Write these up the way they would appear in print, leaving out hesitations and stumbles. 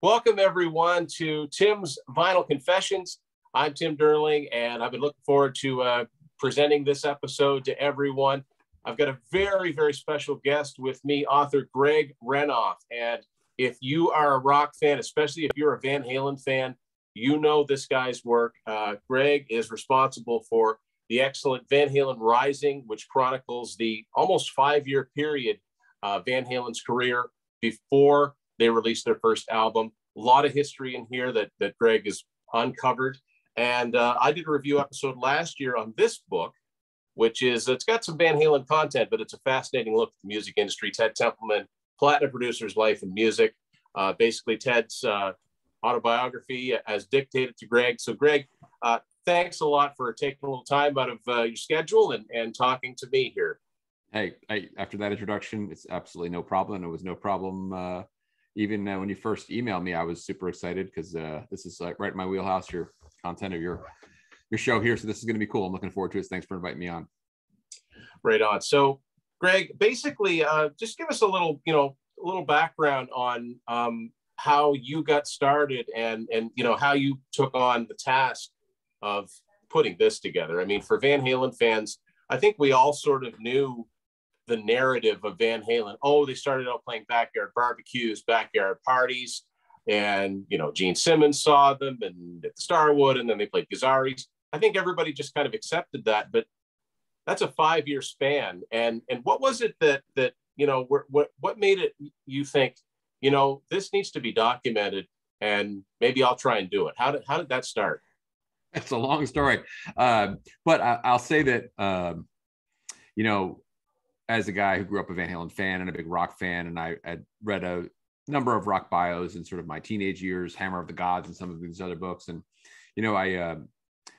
Welcome, everyone, to Tim's Vinyl Confessions. I'm Tim Durling, and I've been looking forward to presenting this episode to everyone. I've got a very, very special guest with me, author Greg Renoff. And if you are a rock fan, especially if you're a Van Halen fan, you know this guy's work. Greg is responsible for the excellent Van Halen Rising, which chronicles the almost 5-year period Van Halen's career before they released their first album. A lot of history in here that Greg has uncovered. And I did a review episode last year on this book, which is, it's got some Van Halen content, but it's a fascinating look at the music industry. Ted Templeman, Platinum Producer's Life and Music, basically Ted's autobiography as dictated to Greg. So Greg, thanks a lot for taking a little time out of your schedule and talking to me here. Hey, after that introduction, it's absolutely no problem. It was no problem. Even when you first emailed me, I was super excited because this is like right in my wheelhouse, your content of your show here. So this is going to be cool. I'm looking forward to it. Thanks for inviting me on. Right on. So Greg, basically just give us a little background on how you got started and how you took on the task of putting this together. I mean, for Van Halen fans, I think we all sort of knew the narrative of Van Halen. Oh, they started out playing backyard barbecues, backyard parties, and Gene Simmons saw them and at the Starwood, and then they played Gazzarri's. I think everybody just kind of accepted that, but that's a 5-year span. And what was it that what made it you think this needs to be documented and maybe I'll try and do it? How did that start? It's a long story, but I'll say that as a guy who grew up a Van Halen fan and a big rock fan, and I had read a number of rock bios in sort of my teenage years, Hammer of the Gods and some of these other books. And,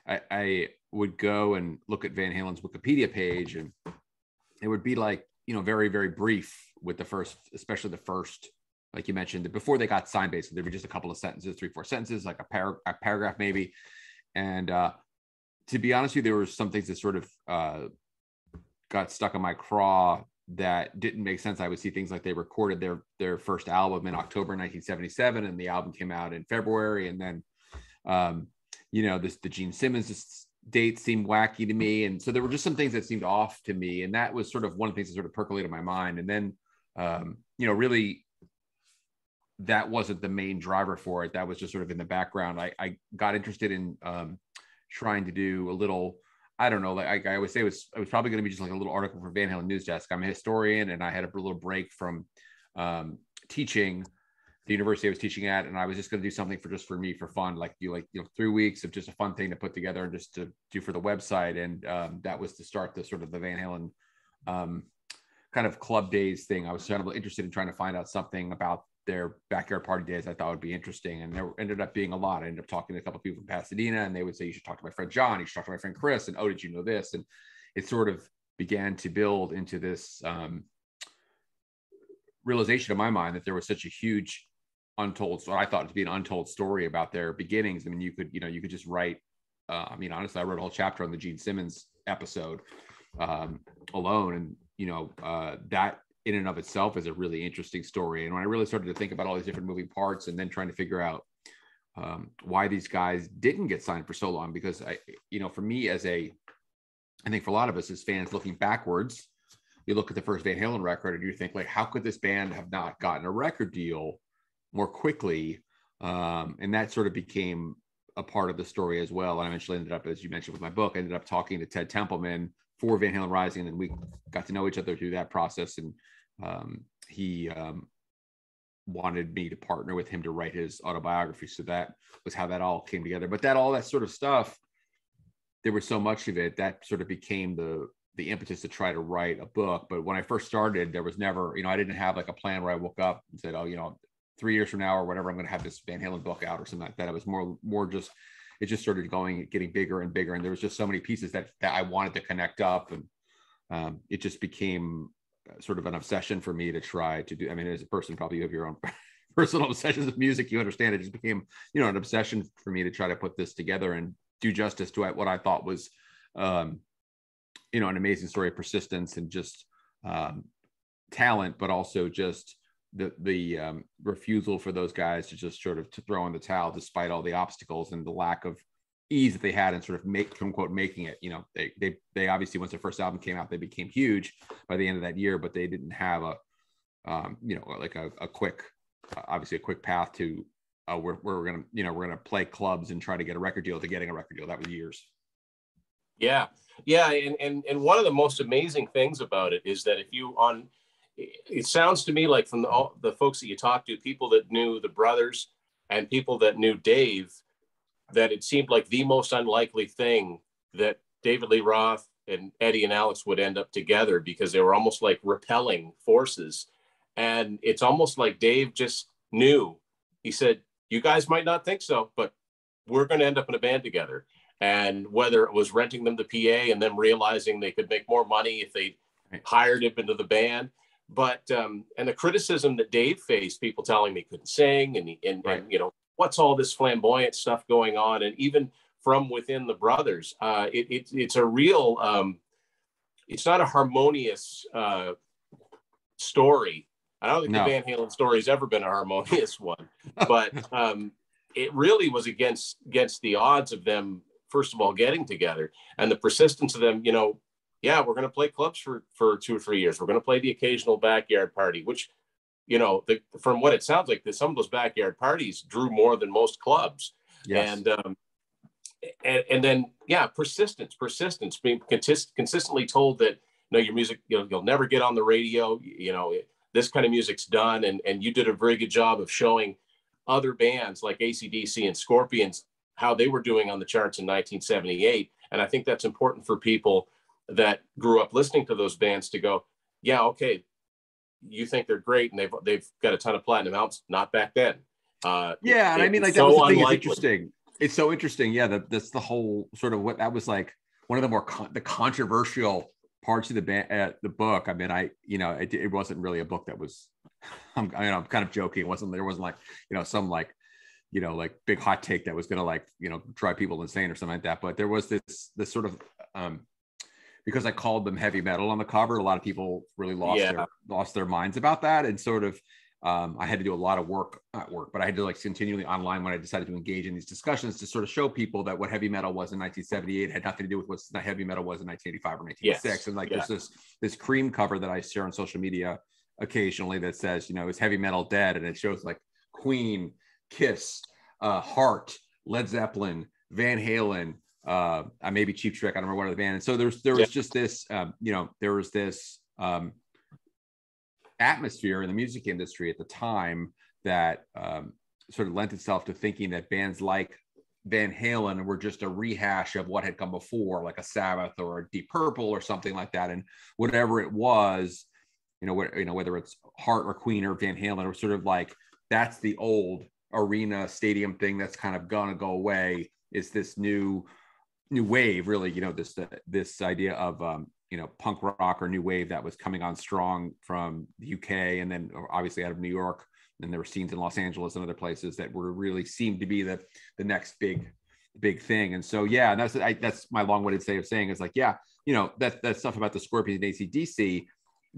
I would go and look at Van Halen's Wikipedia page, and it would be like, very, very brief with the first, especially the first, like you mentioned, before they got signed, basically, there were just a couple of sentences, 3-4 sentences, like a paragraph maybe. And to be honest with you, there were some things that sort of got stuck in my craw that didn't make sense. I would see things like they recorded their first album in October 1977, and the album came out in February. And then, the Gene Simmons date seemed wacky to me. And so there were just some things that seemed off to me. And that was sort of one of the things that sort of percolated in my mind. And then, really, that wasn't the main driver for it. That was just sort of in the background. I got interested in trying to do a little, I don't know, like I always say, it was probably going to be just like a little article for Van Halen News Desk. I'm a historian, and I had a little break from teaching the university I was teaching at, and I was just going to do something for me for fun, like 3 weeks of just a fun thing to put together and just to do for the website. And that was to start the sort of the Van Halen kind of club days thing. I was kind of interested in trying to find out something about their backyard party days I thought would be interesting. And there ended up being a lot. I ended up talking to a couple of people from Pasadena, and they would say, you should talk to my friend John, you should talk to my friend Chris. And, oh, did you know this? And it sort of began to build into this realization in my mind that there was such a huge untold, what I thought to be an untold story about their beginnings. I mean, you could just write, honestly, I wrote a whole chapter on the Gene Simmons episode alone. And, that in and of itself is a really interesting story. And when I really started to think about all these different moving parts and then trying to figure out why these guys didn't get signed for so long, because for me I think for a lot of us as fans looking backwards, you look at the first Van Halen record and you think like, how could this band have not gotten a record deal more quickly? And that sort of became a part of the story as well. And I eventually ended up, as you mentioned with my book, I ended up talking to Ted Templeman for Van Halen Rising, and we got to know each other through that process. And he wanted me to partner with him to write his autobiography. So that was how that all came together. But all that sort of stuff, there was so much of it that sort of became the impetus to try to write a book. But when I first started, there was never, I didn't have like a plan where I woke up and said, 3 years from now or whatever, I'm going to have this Van Halen book out or something like that. It was more just, it just started getting bigger and bigger. And there was just so many pieces that I wanted to connect up. And it just became sort of an obsession for me to try to do. I mean, as a person, probably you have your own personal obsessions with music, you understand it just became, an obsession for me to try to put this together and do justice to what I thought was, an amazing story of persistence and just talent, but also just the refusal for those guys to just sort of to throw in the towel despite all the obstacles and the lack of ease that they had in sort of quote unquote making it. You know, they obviously, once their first album came out, they became huge by the end of that year, but they didn't have a like a quick, obviously a quick path to we're gonna play clubs and try to get a record deal to getting a record deal. That was years. Yeah. And one of the most amazing things about it is that it sounds to me like from all the folks that you talk to, people that knew the brothers and people that knew Dave, that it seemed like the most unlikely thing that David Lee Roth and Eddie and Alex would end up together, because they were almost like repelling forces. And it's almost like Dave just knew. He said, you guys might not think so, but we're going to end up in a band together. And whether it was renting them the PA and them realizing they could make more money if they hired him into the band. But, and the criticism that Dave faced, people telling me he couldn't sing and you know, what's all this flamboyant stuff going on? And even from within the brothers, it's a real, it's not a harmonious story. I don't think the Van Halen story has ever been a harmonious one, but it really was against the odds of them, first of all, getting together, and the persistence of them, you know, yeah, we're going to play clubs for 2 or 3 years. We're going to play the occasional backyard party, which, you know, from what it sounds like, some of those backyard parties drew more than most clubs. Yes. And then, yeah, persistence, being consistently told that, no, your music, you'll never get on the radio, you know, this kind of music's done. And you did a very good job of showing other bands like AC/DC and Scorpions how they were doing on the charts in 1978. And I think that's important for people that grew up listening to those bands to go, yeah, okay, you think they're great and they've got a ton of platinum albums, not back then. Yeah, and I mean, like, that was the thing. It's interesting. It's so interesting. Yeah, that's the whole sort of what that was like. One of the more the controversial parts of the book. I mean, it wasn't really a book that was. I'm kind of joking. There wasn't like, you know, some like, you know, like big hot take that was gonna, like, you know, drive people insane or something like that. But there was this sort of because I called them heavy metal on the cover, a lot of people really lost their minds about that. And sort of, I had to do a lot of not work, but I had to like continually online when I decided to engage in these discussions to sort of show people that what heavy metal was in 1978 had nothing to do with what heavy metal was in 1985 or 1986. Yes. And like, there's this cream cover that I share on social media occasionally that says, you know, is heavy metal dead? And it shows like Queen, Kiss, Heart, Led Zeppelin, Van Halen, maybe Cheap Trick, I don't remember what other band. And so there was just this, you know, there was this atmosphere in the music industry at the time that sort of lent itself to thinking that bands like Van Halen were just a rehash of what had come before, like a Sabbath or a Deep Purple or something like that. And whatever it was, whether it's Heart or Queen or Van Halen, it was sort of like, that's the old arena stadium thing that's kind of gonna go away. It's this new wave, really, you know, this idea of punk rock or new wave that was coming on strong from the UK and then obviously out of New York. And there were scenes in Los Angeles and other places that were really seemed to be the next big thing. And so, yeah, and that's my long-winded way of saying is like, yeah, you know, that stuff about the Scorpions and AC/DC,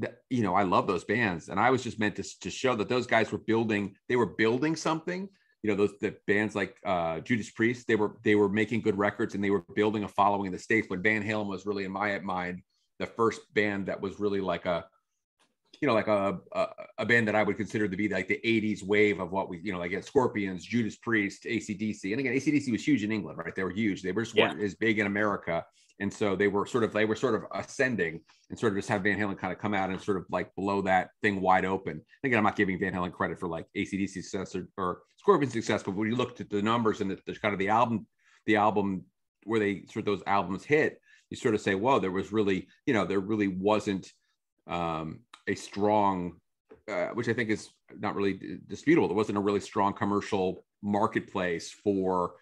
that, you know, I love those bands. And I was just meant to show that those guys were building something. You know, the bands like Judas Priest, they were making good records and they were building a following in the States. But Van Halen was really, in my mind, the first band that was really like a band that I would consider to be like the 80s wave of what we, you know, like Scorpions, Judas Priest, AC/DC. And again, AC/DC was huge in England, right? They were huge. They just weren't as big in America. And so they were sort of ascending and sort of just have Van Halen kind of come out and sort of like blow that thing wide open. Again, I'm not giving Van Halen credit for like AC/DC success or Scorpion success, but when you looked at the numbers and the kind of the album where they sort of those albums hit, you sort of say, whoa, there really wasn't a strong, which I think is not really disputable. There wasn't a really strong commercial marketplace for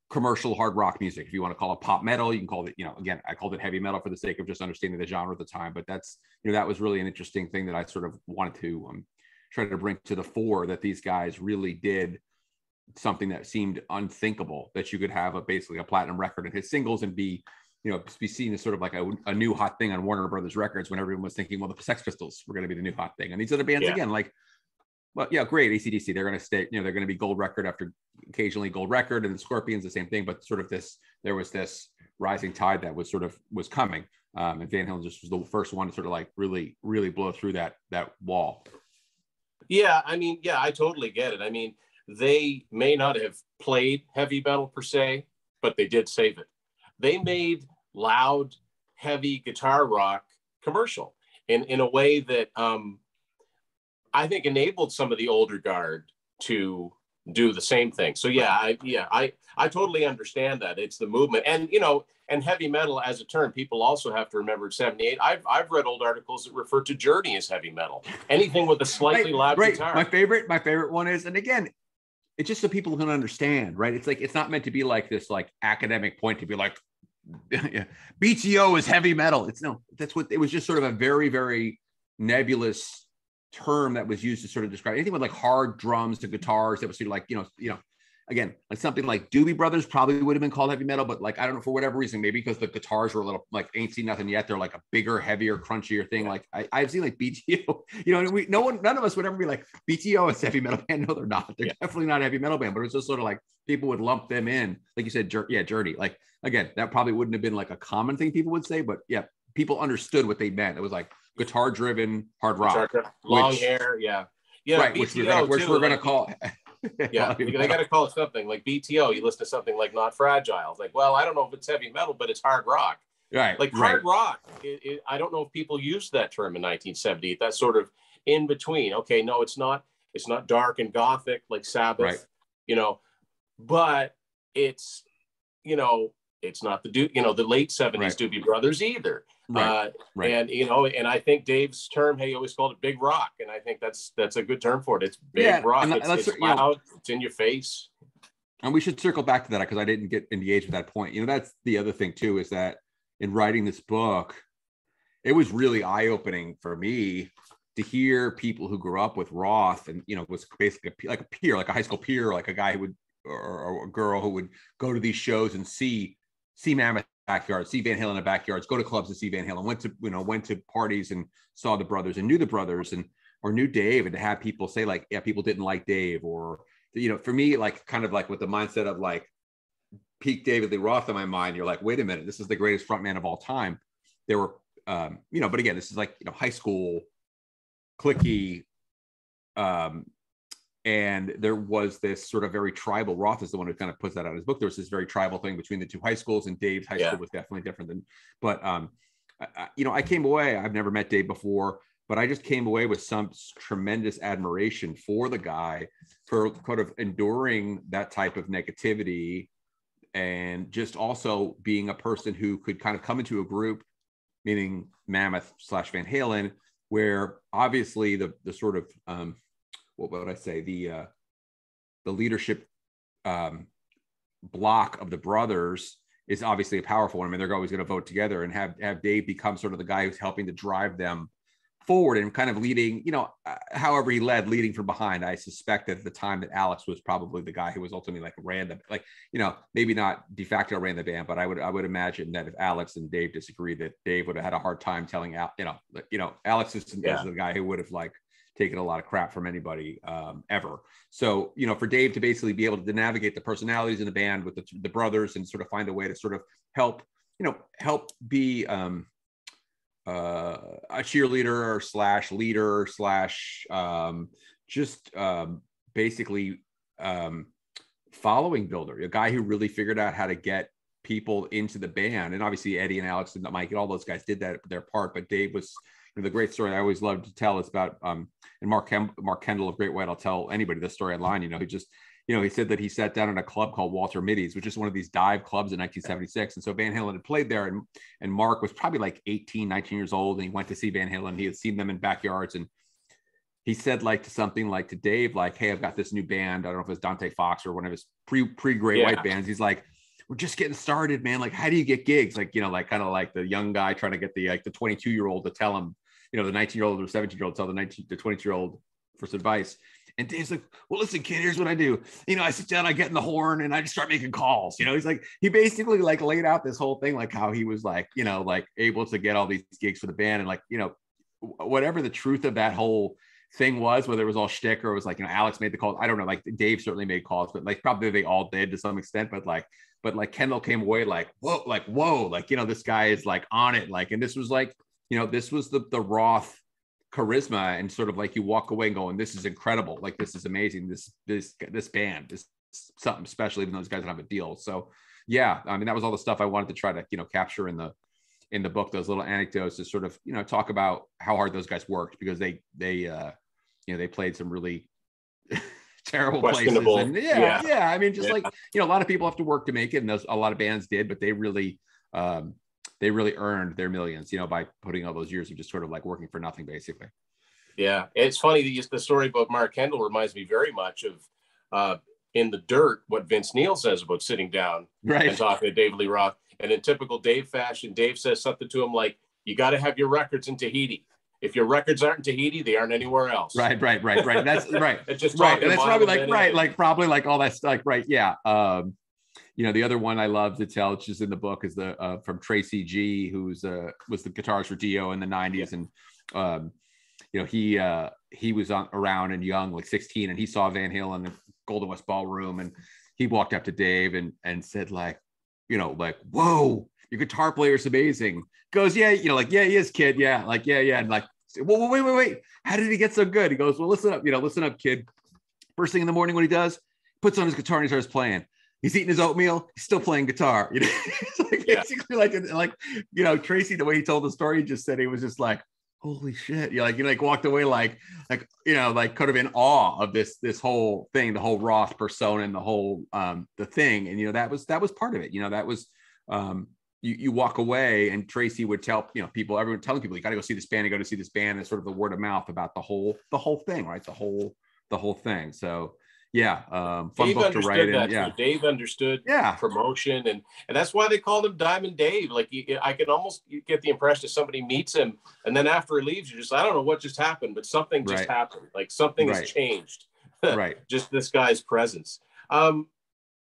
commercial hard rock music. If you want to call it pop metal, you can call it, you know, again, I called it heavy metal for the sake of just understanding the genre at the time. But that's, you know, that was really an interesting thing that I sort of wanted to try to bring to the fore, that these guys really did something that seemed unthinkable, that you could have basically a platinum record and hit singles and be seen as sort of like a new hot thing on Warner Brothers Records when everyone was thinking, well, the Sex Pistols were going to be the new hot thing. And these other bands, again, like Well, yeah, great. AC/DC, they're going to stay, they're going to be gold record after occasionally gold record, and the Scorpions, the same thing, but sort of there was this rising tide that was coming. And Van Halen just was the first one to sort of like really, really blow through that wall. Yeah. I mean, yeah, I totally get it. I mean, they may not have played heavy metal per se, but they did save it. They made loud, heavy guitar rock commercial in a way that I think enabled some of the older guard to do the same thing. So yeah, I totally understand that. It's the movement, and and heavy metal as a term, people also have to remember 78. I've read old articles that refer to Journey as heavy metal. Anything with a slightly loud guitar. My favorite one is, and again, it's just so people can understand, right? It's like, it's not meant to be like this like academic point to be like, BTO is heavy metal. That's what it was, just sort of a very, very nebulous term that was used to sort of describe anything with like hard drums to guitars that was sort of like, again, like something like Doobie Brothers probably would have been called heavy metal, but like, I don't know, for whatever reason, maybe because the guitars were a little like Ain't Seen Nothing Yet. They're like a bigger, heavier, crunchier thing. Like I've seen like BTO, none of us would ever be like, BTO is heavy metal band. No, they're not. They're definitely not a heavy metal band, but it was just sort of like people would lump them in. Like you said, Journey. Like, again, that probably wouldn't have been like a common thing people would say, but yeah, people understood what they meant. It was like guitar driven hard rock, long hair. Yeah. Right. Which we're going to call. Yeah, they got to call it something like BTO. You listen to something like Not Fragile. It's like, well, I don't know if it's heavy metal, but it's hard rock. Right. Like hard rock. I don't know if people used that term in 1970. That's sort of in between. Okay, no, it's not. It's not dark and gothic like Sabbath. Right. But it's it's not the late 70s Doobie Brothers either. Right. And and I think Dave's term, he always called it big rock, and I think that's a good term for it. It's big rock. It's loud. It's in your face. And we should circle back to that because I didn't get engaged with that point. That's the other thing too, is that in writing this book, it was really eye-opening for me to hear people who grew up with Roth and was basically like a peer, like a high school peer, like a guy who would or a girl who would go to these shows and see Mammoth backyards, see Van Halen in backyards, go to clubs to see Van Halen, went to parties and saw the brothers and knew the brothers or knew Dave, and to have people say like, yeah, people didn't like Dave, or for me, like kind of like with the mindset of like peak David Lee Roth in my mind, you're like, wait a minute, this is the greatest frontman of all time. There were but again, this is like high school cliquey, and there was this sort of very tribal. Roth is the one who kind of puts that out in his book. There was this very tribal thing between the two high schools, and Dave's high school was definitely different than. But I came away. I've never met Dave before, but I just came away with some tremendous admiration for the guy for kind of enduring that type of negativity, and just also being a person who could kind of come into a group, meaning Mammoth / Van Halen, where obviously the sort of what would I say, the leadership block of the brothers is obviously a powerful one. I mean, they're always going to vote together, and have Dave become sort of the guy who's helping to drive them forward and kind of leading, however he led, leading from behind. I suspect that at the time that Alex was probably the guy who was ultimately maybe not de facto ran the band, but I would imagine that if Alex and Dave disagreed, that Dave would have had a hard time telling Alex is the guy who would have like taken a lot of crap from anybody ever. So, for Dave to basically be able to navigate the personalities in the band with the brothers and sort of find a way to sort of help be a cheerleader / leader / basically following builder, a guy who really figured out how to get people into the band. And obviously Eddie and Alex and Mike and all those guys did that their part, but Dave was the great story I always love to tell is about and Mark Kendall of Great White. I'll tell anybody this story online. He said that he sat down in a club called Walter Mitty's, which is one of these dive clubs in 1976. And so Van Halen had played there, and Mark was probably like 18, 19 years old, and he went to see Van Halen. He had seen them in backyards, and he said like to something like to Dave, like, hey, I've got this new band. I don't know if it's Dante Fox or one of his pre-Great White bands. He's like, we're just getting started, man. Like, how do you get gigs? Like, like kind of like the young guy trying to get the 22-year-old to tell him, the 19-year-old or 17-year-old tell the 22-year-old for some advice. And Dave's like, well, listen, kid, here's what I do. I sit down, I get in the horn, and I just start making calls. He's like, he basically like laid out this whole thing, like how he was like, like able to get all these gigs for the band. And like, whatever the truth of that whole thing was, whether it was all shtick or it was like, Alex made the calls. I don't know. Like Dave certainly made calls, but like probably they all did to some extent. But like Kendall came away like, whoa, like, this guy is like on it. Like, and this was like, this was the Roth charisma, and sort of like you walk away going, this is incredible. Like, this is amazing. This band is something special, even though those guys don't have a deal. So yeah, I mean, that was all the stuff I wanted to try to, capture in the book, those little anecdotes to sort of, talk about how hard those guys worked, because they played some really terrible places. And yeah. I mean, just like, a lot of people have to work to make it, and a lot of bands did, but they really earned their millions, by putting all those years of just sort of like working for nothing, basically. Yeah. It's funny that the story about Mark Kendall reminds me very much of In the Dirt, what Vince Neil says about sitting down and talking to David Lee Roth. And in typical Dave fashion, Dave says something to him like, you got to have your records in Tahiti. If your records aren't in Tahiti, they aren't anywhere else. Right. That's right. It's just right. And that's probably probably like all that stuff. Right. Yeah. The other one I love to tell, which is in the book, is the from Tracy G, who's was the guitarist for Dio in the 90s. And he was around and young, like 16, and he saw Van Halen in the Golden West Ballroom, and he walked up to Dave and said like, whoa, your guitar player is amazing. Goes, yeah, yeah, he is, kid. Yeah, like, yeah. And like, well, wait. How did he get so good? He goes, well, listen up, kid. First thing in the morning when he does, puts on his guitar and he starts playing. He's eating his oatmeal. He's still playing guitar. It's like, basically like, Tracy, the way he told the story, he just said, he was just like, holy shit. You walked away like could have been awe of this whole thing, the whole Roth persona and the whole, the thing. And, that was part of it. That was, you walk away, and Tracy would tell, everyone telling people, you got to go see this band, and sort of the word of mouth about the whole thing, right? The whole thing. So yeah, fun Dave book to write. That, and, yeah, Dave understood promotion, and that's why they called him Diamond Dave. Like, I can almost get the impression that somebody meets him, and then after he leaves, I don't know what just happened, but something just happened. Like, something has changed. Right. Just this guy's presence.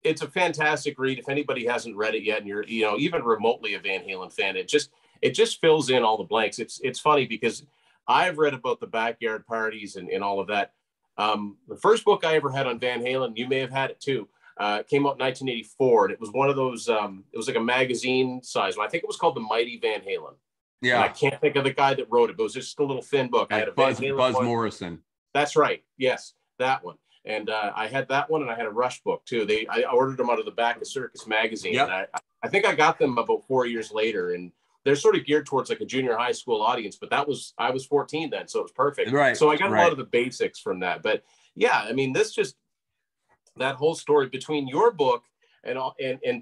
It's a fantastic read. If anybody hasn't read it yet, and you're even remotely a Van Halen fan, it just fills in all the blanks. It's funny because I've read about the backyard parties and all of that. The first book I ever had on Van Halen, you may have had it too, came out in 1984, and it was one of those, it was like a magazine size one. I think it was called The Mighty Van Halen. Yeah. And I can't think of the guy that wrote it, but it was just a little thin book. Like I had Buzz Morrison. That's right. Yes, that one. And I had that one, and I had a Rush book too. I ordered them out of the back of Circus magazine. Yep. And I think I got them about 4 years later, and they're sort of geared towards like a junior high school audience, but I was 14 then, so it was perfect. Right. So I got a lot of the basics from that. But yeah, I mean, that whole story between your book and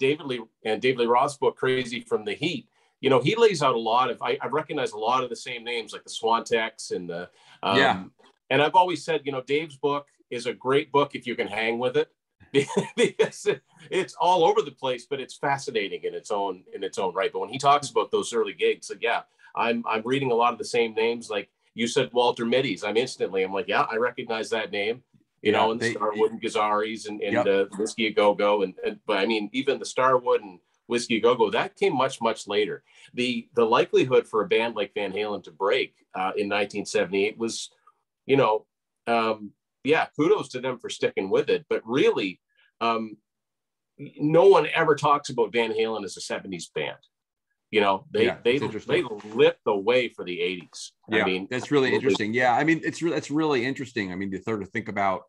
David Lee Roth's book, Crazy from the Heat, he lays out a lot of, I recognize a lot of the same names, like the Swantex and the, and I've always said, Dave's book is a great book if you can hang with it, because it's all over the place, but it's fascinating in its own right. But when he talks about those early gigs, so yeah, I'm reading a lot of the same names. Like you said, Walter Mitty's. I'm like, yeah, I recognize that name. And Starwood and Gazzari's and Whiskey A Go-Go, but I mean, even the Starwood and Whiskey A Go-Go, that came much, much later. The likelihood for a band like Van Halen to break in 1978 was, kudos to them for sticking with it. But really, no one ever talks about Van Halen as a 70s band. They lit the way for the 80s. Yeah, I mean, that's really interesting. Yeah, I mean, it's really interesting. I mean, to sort of think about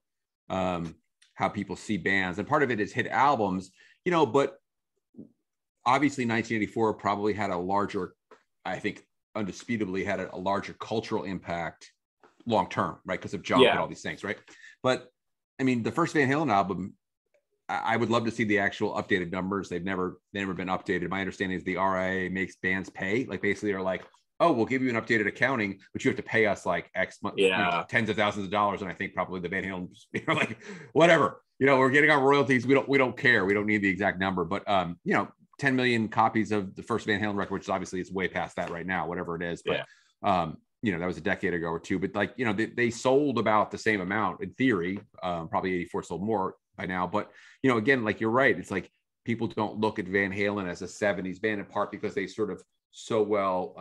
how people see bands, and part of it is hit albums, but obviously 1984 probably had a larger, I think, undisputably had a larger cultural impact long term, right? Because of Jump and all these things, right? But I mean, the first Van Halen album, I would love to see the actual updated numbers. They've never been updated. My understanding is the RIA makes bands pay, like basically they're like, oh, we'll give you an updated accounting, but you have to pay us like X month, tens of thousands of dollars. And I think probably the Van Halen, like whatever, we're getting our royalties. We don't care. We don't need the exact number, but 10 million copies of the first Van Halen record, which obviously is way past that right now, whatever it is. But that was a decade ago or two, but like, they sold about the same amount in theory. Probably 84 sold more by now, but again, like you're right. It's like people don't look at Van Halen as a 70s band, in part because they sort of so well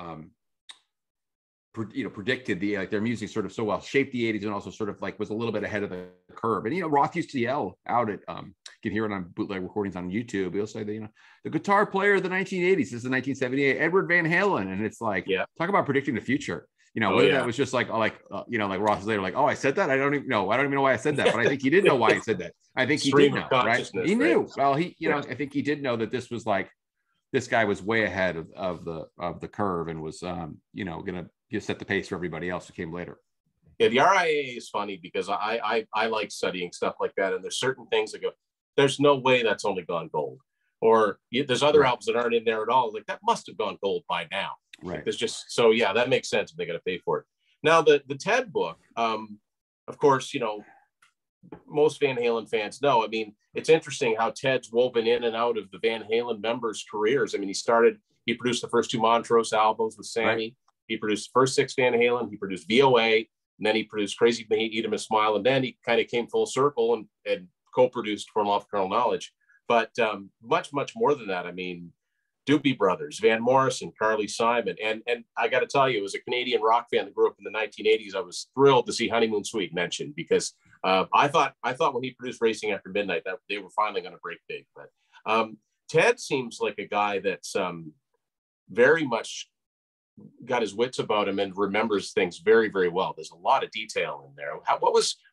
predicted their music sort of so well, shaped the 80s, and also sort of like was a little bit ahead of the curve. And Roth used to yell out at you can hear it on bootleg recordings on YouTube. He'll say that the guitar player of the 1980s, this is 1978, Edward Van Halen, and it's like, talk about predicting the future. Whether that was just like Roth is later like, oh, I said that, I don't even know why I said that, but I think he did know why he said that. I think he did know, right? He knew. Well, I think he did know that this was like, this guy was way ahead of the curve and was gonna set the pace for everybody else who came later. Yeah, the RIA is funny because I like studying stuff like that, and there's certain things that go, there's no way that's only gone gold, or there's other albums that aren't in there at all. Like that must have gone gold by now. Right. Like, there's just that makes sense if they got to pay for it. Now the Ted book, of course, most Van Halen fans know. I mean, it's interesting how Ted's woven in and out of the Van Halen members' careers. I mean, he produced the first 2 Montrose albums with Sammy. Right. He produced the first 6 Van Halen. He produced VOA, and then he produced Crazy Eat 'Em a Smile, and then he kind of came full circle and co-produced From Off Kernel Knowledge. But much more than that. I mean, Doobie Brothers, Van Morrison, Carly Simon, and I got to tell you, as a Canadian rock fan that grew up in the 1980s, I was thrilled to see Honeymoon Suite mentioned, because I thought when he produced Racing After Midnight that they were finally going to break big. But Ted seems like a guy that's very much got his wits about him and remembers things very, very well. There's a lot of detail in there.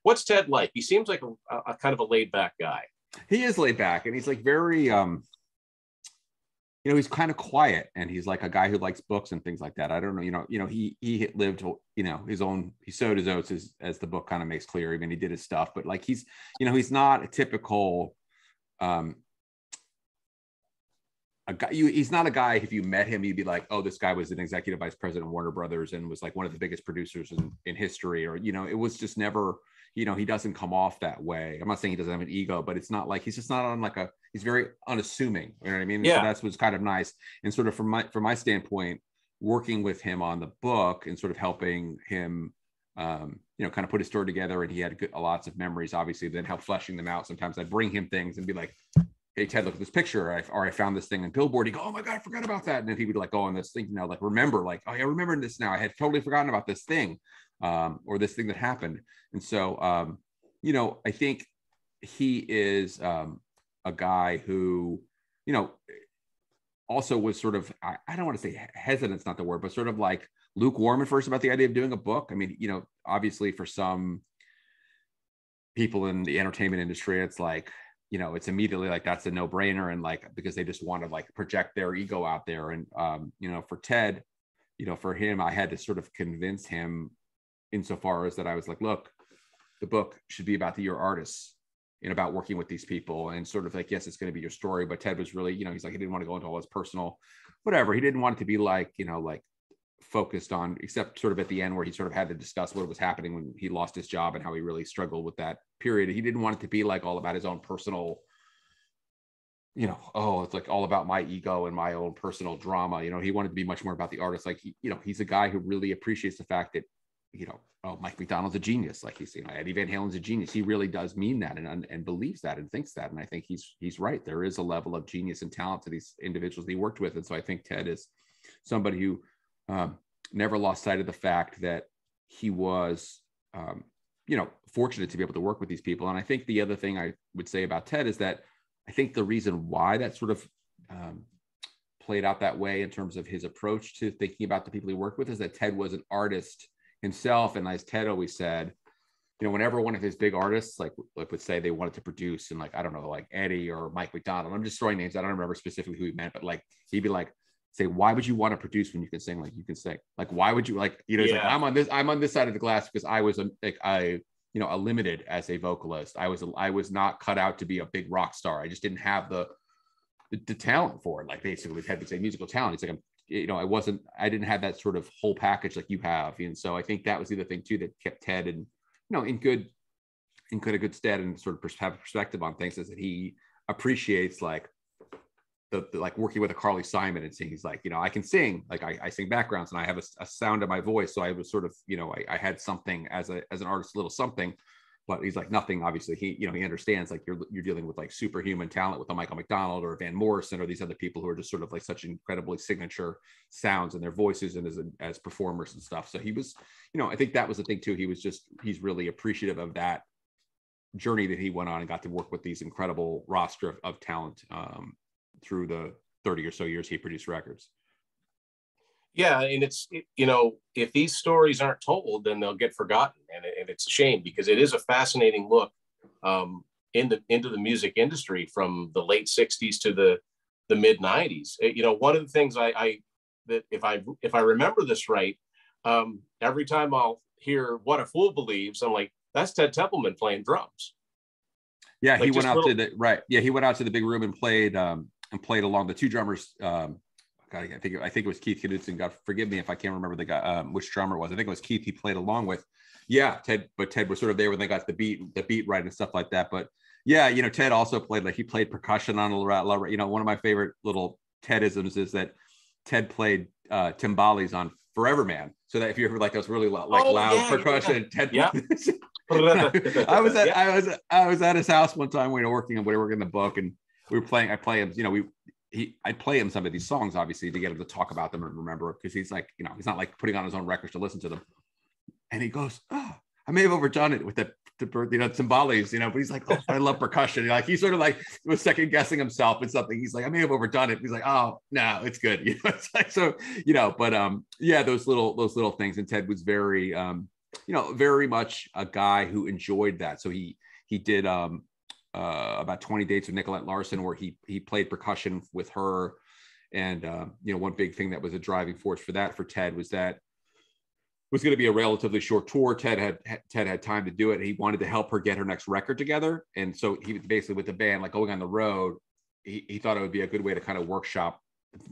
What's Ted like? He seems like a kind of a laid back guy. He is laid back, and he's like very he's kind of quiet, and he's like a guy who likes books and things like that. I don't know, he lived, his own, he sowed his oats, as the book kind of makes clear. I mean, he did his stuff, but like he's not a typical a guy. He's not a guy, if you met him, you'd be like, oh, this guy was an executive vice president of Warner Brothers and was like one of the biggest producers in history, or it was just never, he doesn't come off that way. I'm not saying he doesn't have an ego, but it's not like, he's just not on like he's very unassuming. You know what I mean? Yeah. So that's what's kind of nice. And sort of from my standpoint, working with him on the book and sort of helping him, kind of put his story together, and he had lots of memories, obviously, then help fleshing them out. Sometimes I'd bring him things and be like, hey, Ted, look at this picture. I found this thing in Billboard. He'd go, oh my God, I forgot about that. And then he would like go on this thing, like remember, like, oh yeah, I remember this now. I had totally forgotten about this thing, or this thing that happened. And so, I think he is a guy who, also was sort of, I don't want to say hesitant's not the word, but sort of like lukewarm at first about the idea of doing a book. I mean, obviously for some people in the entertainment industry, it's like, it's immediately like that's a no-brainer, and like because they just want to like project their ego out there. And for Ted, for him, I had to sort of convince him insofar as that I was like, look, the book should be about your artists and about working with these people, and sort of like, yes, it's going to be your story. But Ted was really, he's like, he didn't want to go into all his personal whatever. He didn't want it to be like, like focused on, except sort of at the end where he sort of had to discuss what was happening when he lost his job and how he really struggled with that period. He didn't want it to be like all about his own personal, oh, it's like all about my ego and my own personal drama. He wanted to be much more about the artist. Like, he's a guy who really appreciates the fact that, oh, Mike McDonald's a genius. Like he's, Eddie Van Halen's a genius. He really does mean that and believes that and thinks that. And I think he's right. There is a level of genius and talent to these individuals he worked with. And so I think Ted is somebody who never lost sight of the fact that he was, fortunate to be able to work with these people. And I think the other thing I would say about Ted is that I think the reason why that sort of played out that way in terms of his approach to thinking about the people he worked with is that Ted was an artist himself. And as Ted always said, whenever one of his big artists, like would say they wanted to produce, and like, I don't know, like Eddie or Mike McDonald, I'm just throwing names, I don't remember specifically who he meant, but like, he'd be like, say, why would you want to produce when you can sing like you can sing? Like, why would you like, he's like, I'm on this side of the glass because I was a limited as a vocalist. I was not cut out to be a big rock star. I just didn't have the talent for it. Like basically Ted would say musical talent. It's like, I didn't have that sort of whole package like you have. And so I think that was the other thing too, that kept Ted in good stead and sort of have perspective on things, is that he appreciates like the like working with a Carly Simon and singing. He's like, I can sing, like I sing backgrounds and I have a sound in my voice. So I was sort of, I had something as an artist, a little something, but he's like nothing. Obviously, he understands like you're dealing with like superhuman talent with a Michael McDonald or Van Morrison or these other people who are just sort of like such incredibly signature sounds in their voices and as performers and stuff. So he was, I think that was the thing too. He's really appreciative of that journey that he went on and got to work with these incredible roster of talent through the 30 or so years he produced records. Yeah, and if these stories aren't told, then they'll get forgotten, and it's a shame because it is a fascinating look into the music industry from the late '60s to the mid '90s. One of the things that if I remember this right, every time I'll hear "What a Fool Believes," I'm like, that's Ted Templeman playing drums. Yeah, like he went out to the big room and played along. The two drummers. God, I think it was Keith Knudsen. God forgive me if I can't remember the guy, which drummer it was. I think it was Keith. He played along with, Ted was sort of there when they got the beat right and stuff like that. But yeah, Ted also played he played percussion on a lot. One of my favorite little Tedisms is that Ted played timbales on Forever Man. So that if you ever those really loud percussion, Ted. Yeah. I was at his house one time when we were working on the book, and we were playing. I play him. I'd play him some of these songs, obviously, to get him to talk about them and remember, because he's like, he's not like putting on his own records to listen to them. And he goes, "Oh, I may have overdone it with the timbales, but he's like, oh, I love percussion." He sort of was second guessing himself and something. He's like, I may have overdone it. He's like, oh no, it's good. It's like, so, but yeah, those little things. And Ted was very, very much a guy who enjoyed that. So he did, about 20 dates with Nicolette Larson, where he played percussion with her. And, one big thing that was a driving force for Ted was that it was going to be a relatively short tour. Ted had time to do it. He wanted to help her get her next record together. And so he basically, with the band, going on the road, he thought it would be a good way to kind of workshop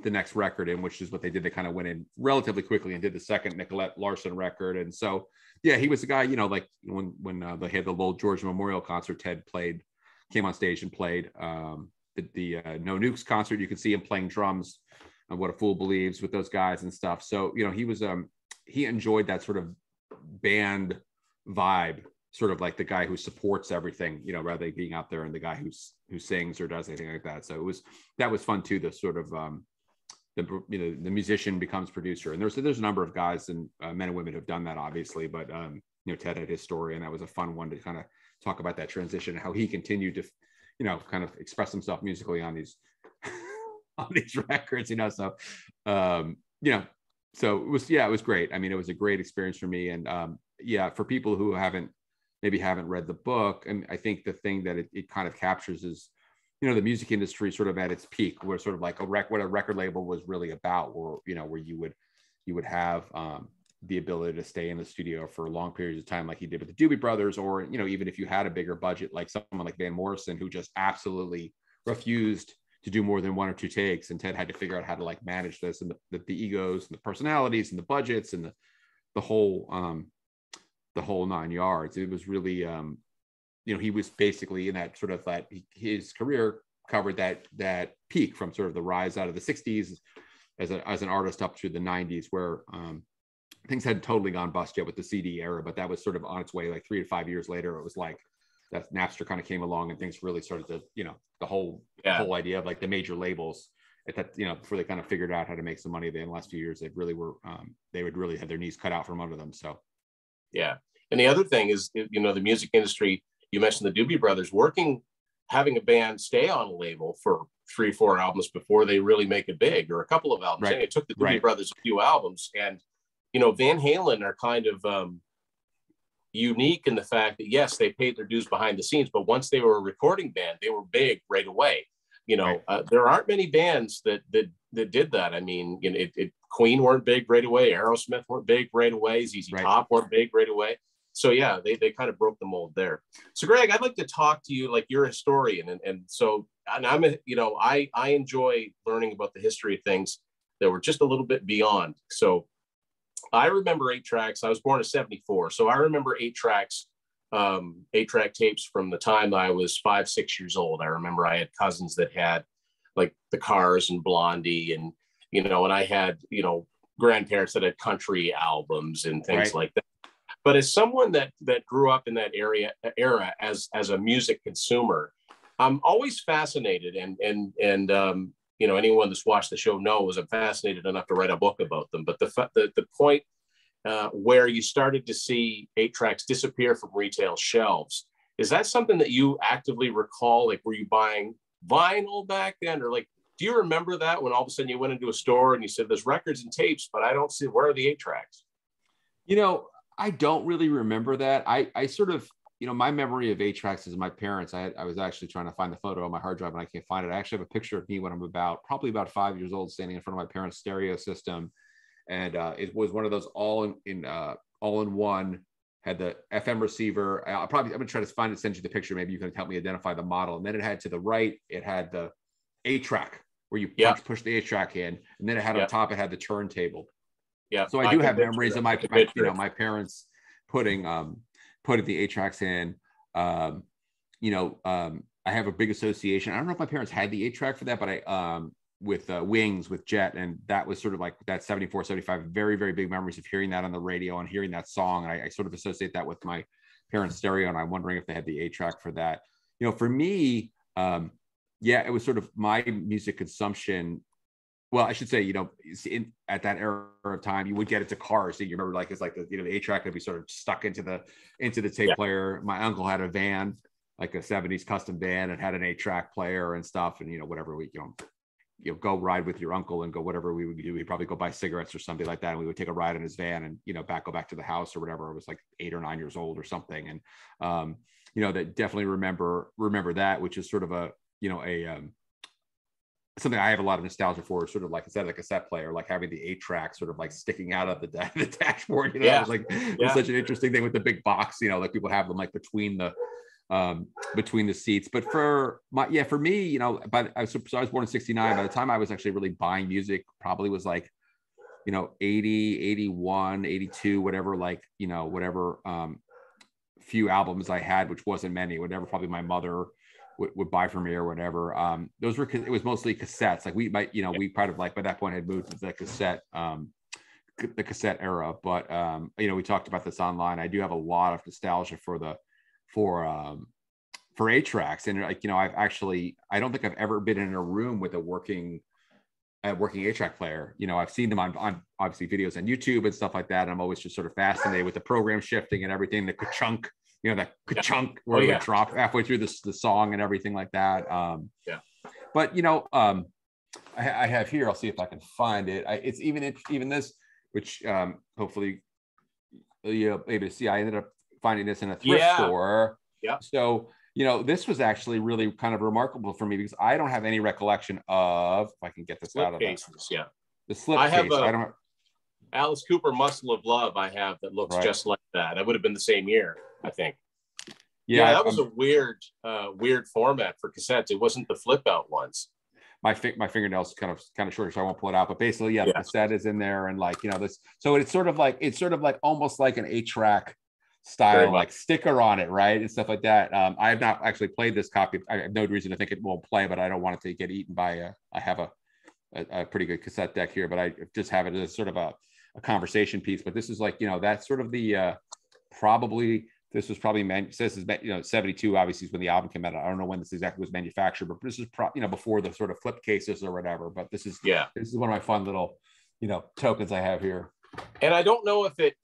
the next record, in which is what they did. They kind of went in relatively quickly and did the second Nicolette Larson record. And so, yeah, he was the guy, when they had the little Georgia Memorial concert, Ted came on stage and played the No Nukes concert. You could see him playing drums on What a Fool Believes with those guys and stuff. So, he was, he enjoyed that sort of band vibe, sort of like the guy who supports everything, rather than being out there and the guy who sings or does anything like that. So that was fun too, the sort of, the musician becomes producer. And there's a number of guys and men and women who've done that, obviously, but Ted had his story, and that was a fun one to kind of talk about that transition and how he continued to, kind of express himself musically on these records, so, so it was great. I mean, it was a great experience for me. And for people who haven't read the book, and I think the thing that it kind of captures is, the music industry sort of at its peak, where sort of like what a record label was really about, where you would have the ability to stay in the studio for long periods of time, like he did with the Doobie Brothers, or even if you had a bigger budget, like someone like Van Morrison, who just absolutely refused to do more than one or two takes, and Ted had to figure out how to manage this, and the egos and the personalities and the budgets and the whole 9 yards. It was really he was basically in that sort of his career covered that peak from sort of the rise out of the 60s as an artist up through the 90s, where things hadn't totally gone bust yet with the CD era, but that was sort of on its way. 3 to 5 years later, it was that Napster kind of came along, and things really started to, the whole idea of the major labels at that, before they kind of figured out how to make some money. In the last few years, they really were, they would really have their knees cut out from under them. So, yeah. And the other thing is, the music industry, you mentioned the Doobie Brothers, having a band stay on a label for 3-4 albums before they really make it big, or a couple of albums. Right. And it took the Doobie Brothers a few albums, and Van Halen are kind of unique in the fact that, yes, they paid their dues behind the scenes, but once they were a recording band, they were big right away. There aren't many bands that did that. I mean, Queen weren't big right away. Aerosmith weren't big right away. ZZ Top weren't big right away. So yeah, they kind of broke the mold there. So Greg, I'd like to talk to you like you're a historian, and I'm I enjoy learning about the history of things that were just a little bit beyond. So I remember 8 tracks. I was born in '74, so I remember 8 tracks, 8-track tapes from the time I was 5-6 years old. I remember I had cousins that had the Cars and Blondie, and and I had grandparents that had country albums and things like that. But as someone that grew up in that era as a music consumer, I'm always fascinated, and anyone that's watched the show knows I'm fascinated enough to write a book about them. But the point where you started to see 8-tracks disappear from retail shelves, is that something that you actively recall? Like, were you buying vinyl back then, or like, do you remember that when all of a sudden you went into a store and you said, "There's records and tapes, but I don't see, where are the 8-tracks?" I don't really remember that. I sort of, my memory of 8-tracks is my parents. I was actually trying to find the photo on my hard drive and I can't find it. I actually have a picture of me when I'm probably about 5 years old, standing in front of my parents' stereo system. And it was one of those all in one, had the FM receiver. I'm going to try to find it, send you the picture. Maybe you can help me identify the model. And then it had to the right, it had the 8-track where you push the 8-track in. And then it had on top, it had the turntable. Yeah. So I do have memories of my parents putting the 8-tracks in. I have a big association. I don't know if my parents had the 8-track for that, but with Wings with Jet, and that was sort of like that 74, 75, very, very big memories of hearing that on the radio and hearing that song. And I sort of associate that with my parents' stereo, and I'm wondering if they had the 8-track for that. For me, it was sort of my music consumption. Well, I should say, at that era of time, you would get into cars. So you remember, like, it's like the 8-track would be sort of stuck into the tape player. My uncle had a van, like a 70s custom van, and had an 8-track player and stuff. And, whatever we, go ride with your uncle and go, whatever we would do, we'd probably go buy cigarettes or something like that. And we would take a ride in his van and, go back to the house or whatever. I was like 8 or 9 years old or something. And, that definitely remember that, which is sort of something I have a lot of nostalgia for, sort of like instead of a cassette player, like having the 8-track sort of like sticking out of the dashboard. It was like, it was such an interesting thing with the big box, like people have them like between the seats. But for me, but I was born in 69. By the time I was actually really buying music, probably was like, 80, 81, 82, whatever, like, whatever few albums I had, which wasn't many, whatever probably my mother would buy for me or whatever. It was mostly cassettes. Like we kind of like by that point had moved to the cassette era. But we talked about this online. I do have a lot of nostalgia for 8-tracks, and like I don't think I've ever been in a room with a working 8-track player. I've seen them on obviously videos on YouTube and stuff like that. And I'm always just sort of fascinated with the program shifting and everything, the ka-chunk. That ka-chunk where it would drop halfway through the song and everything like that. But I have here. I'll see if I can find it. It's even this, which hopefully you'll be able to see. I ended up finding this in a thrift store. Yeah. So this was actually really kind of remarkable for me because I don't have any recollection of, if I can get this slip out of cases. Yeah. The slip case. I don't have. Alice Cooper Muscle of Love I have that looks just like that. That would have been the same year, I think. Yeah, that was a weird format for cassettes. It wasn't the flip out ones. My fingernails kind of short, so I won't pull it out. But basically, the cassette is in there, and like this. So it's sort of like almost like an 8-track style, like sticker on it, right, and stuff like that. I have not actually played this copy. I have no reason to think it won't play, but I don't want it to get eaten by. I have a pretty good cassette deck here, but I just have it as sort of a conversation piece. But this is like that's sort of the probably. This was probably says 72 obviously is when the album came out. I don't know when this exactly was manufactured, but this is before the sort of flip cases or whatever. But this is one of my fun little tokens I have here. And I don't know if it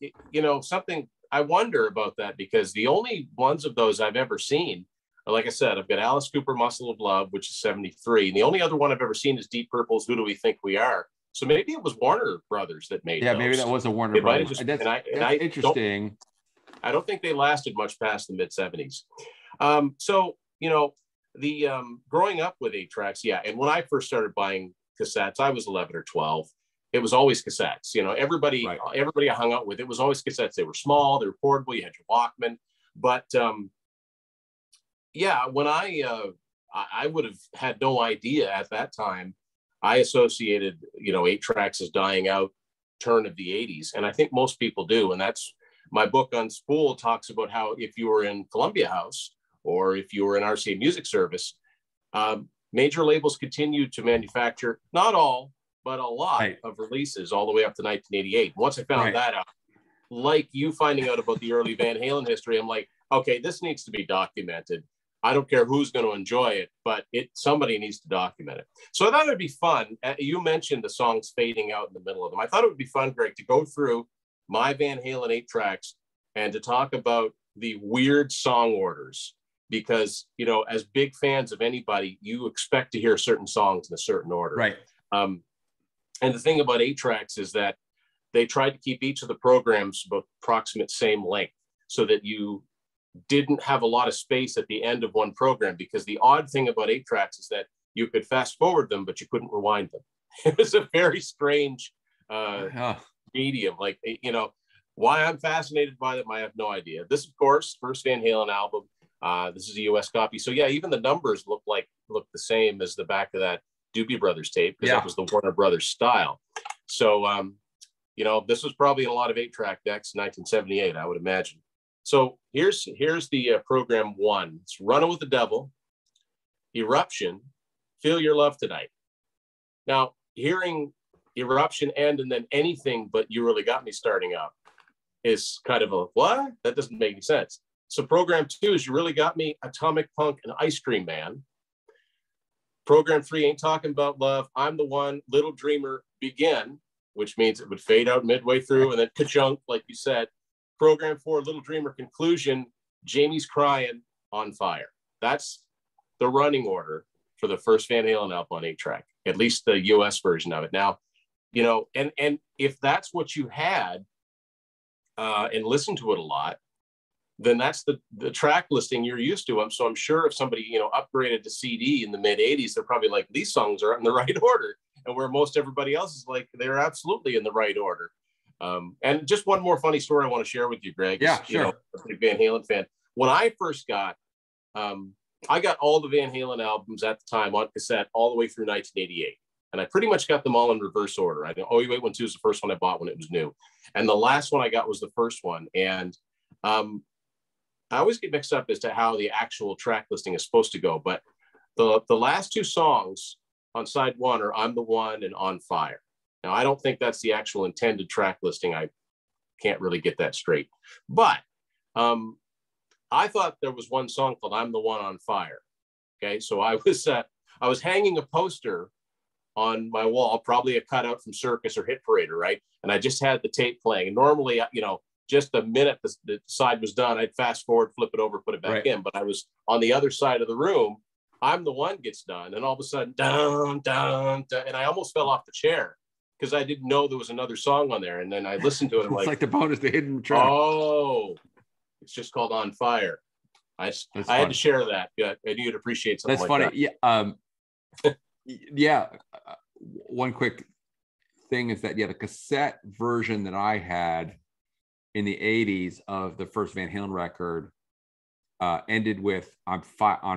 something I wonder about that, because the only ones of those I've ever seen, like I said, I've got Alice Cooper Muscle of Love, which is 73, and the only other one I've ever seen is Deep Purple's Who Do We Think We Are. So maybe it was Warner Brothers that made those. Maybe that was a Warner Brothers. That's interesting. I don't think they lasted much past the mid 70s. The growing up with 8-tracks, and when I first started buying cassettes, I was 11 or 12. It was always cassettes. Everybody I hung out with, it was always cassettes. They were small, they were portable. You had your Walkman, but when I would have had no idea at that time. I associated 8-tracks as dying out turn of the 80s, and I think most people do, and that's. My book on Spool talks about how if you were in Columbia House or if you were in RCA Music Service, major labels continued to manufacture, not all, but a lot of releases all the way up to 1988. Once I found that out, like you finding out about the early Van Halen history, I'm like, okay, this needs to be documented. I don't care who's going to enjoy it, but somebody needs to document it. So I thought it'd be fun. You mentioned the songs fading out in the middle of them. I thought it would be fun, Greg, to go through my Van Halen 8 tracks and to talk about the weird song orders, because, you know, as big fans of anybody, you expect to hear certain songs in a certain order. Right. And the thing about 8 tracks is that they tried to keep each of the programs about approximate same length, so that you didn't have a lot of space at the end of one program, because the odd thing about 8 tracks is that you could fast forward them, but you couldn't rewind them. It was a very strange medium. Like, you know, why I'm fascinated by them, I have no idea. This, of course, first Van Halen album. This is a US copy. So yeah, even the numbers look the same as the back of that Doobie Brothers tape, because that was the Warner Brothers style. So, you know, this was probably in a lot of 8-track decks in 1978, I would imagine. So here's the program 1. It's Running with the Devil, Eruption, Feel Your Love Tonight. Now, hearing Eruption end and then anything but You Really Got Me starting up is kind of a, what? That doesn't make any sense. So program 2 is You Really Got Me, Atomic Punk, and Ice Cream Man. Program 3, Ain't Talking About Love, I'm the One, Little Dreamer, Begin, which means it would fade out midway through, and then ka-chunk, like you said. Program 4, Little Dreamer, Conclusion, Jamie's Crying, On Fire. That's the running order for the first Van Halen album on 8-track, at least the US version of it. Now, you know, and if that's what you had and listened to it a lot, then that's the track listing you're used to. So I'm sure if somebody, you know, upgraded to CD in the mid 80s, they're probably like, these songs are in the right order. And where most everybody else is like, they're absolutely in the right order. And just one more funny story I want to share with you, Greg. Yeah, sure. You know, a big Van Halen fan. When I first got, I got all the Van Halen albums at the time on cassette all the way through 1988. And I pretty much got them all in reverse order. I know Oh You Wait 1 2 is the first one I bought when it was new. And the last one I got was the first one. And I always get mixed up as to how the actual track listing is supposed to go. But the last 2 songs on side 1 are I'm the One and On Fire. Now, I don't think that's the actual intended track listing. I can't really get that straight. But I thought there was one song called I'm the One on Fire. Okay, so I was hanging a poster on my wall, probably a cutout from Circus or Hit Parader, right? And I just had the tape playing. And normally, you know, just the minute the side was done, I'd fast forward, flip it over, put it back in. But I was on the other side of the room. I'm the One gets done. And all of a sudden, dun, dun, dun, and I almost fell off the chair, because I didn't know there was another song on there. And then I listened to it. And it's like the bonus, the hidden track. Oh, it's just called On Fire. I had to share that. Yeah, I knew you'd appreciate something That's like funny. that. Yeah. Yeah. One quick thing is that, the cassette version that I had in the 80s of the first Van Halen record ended with On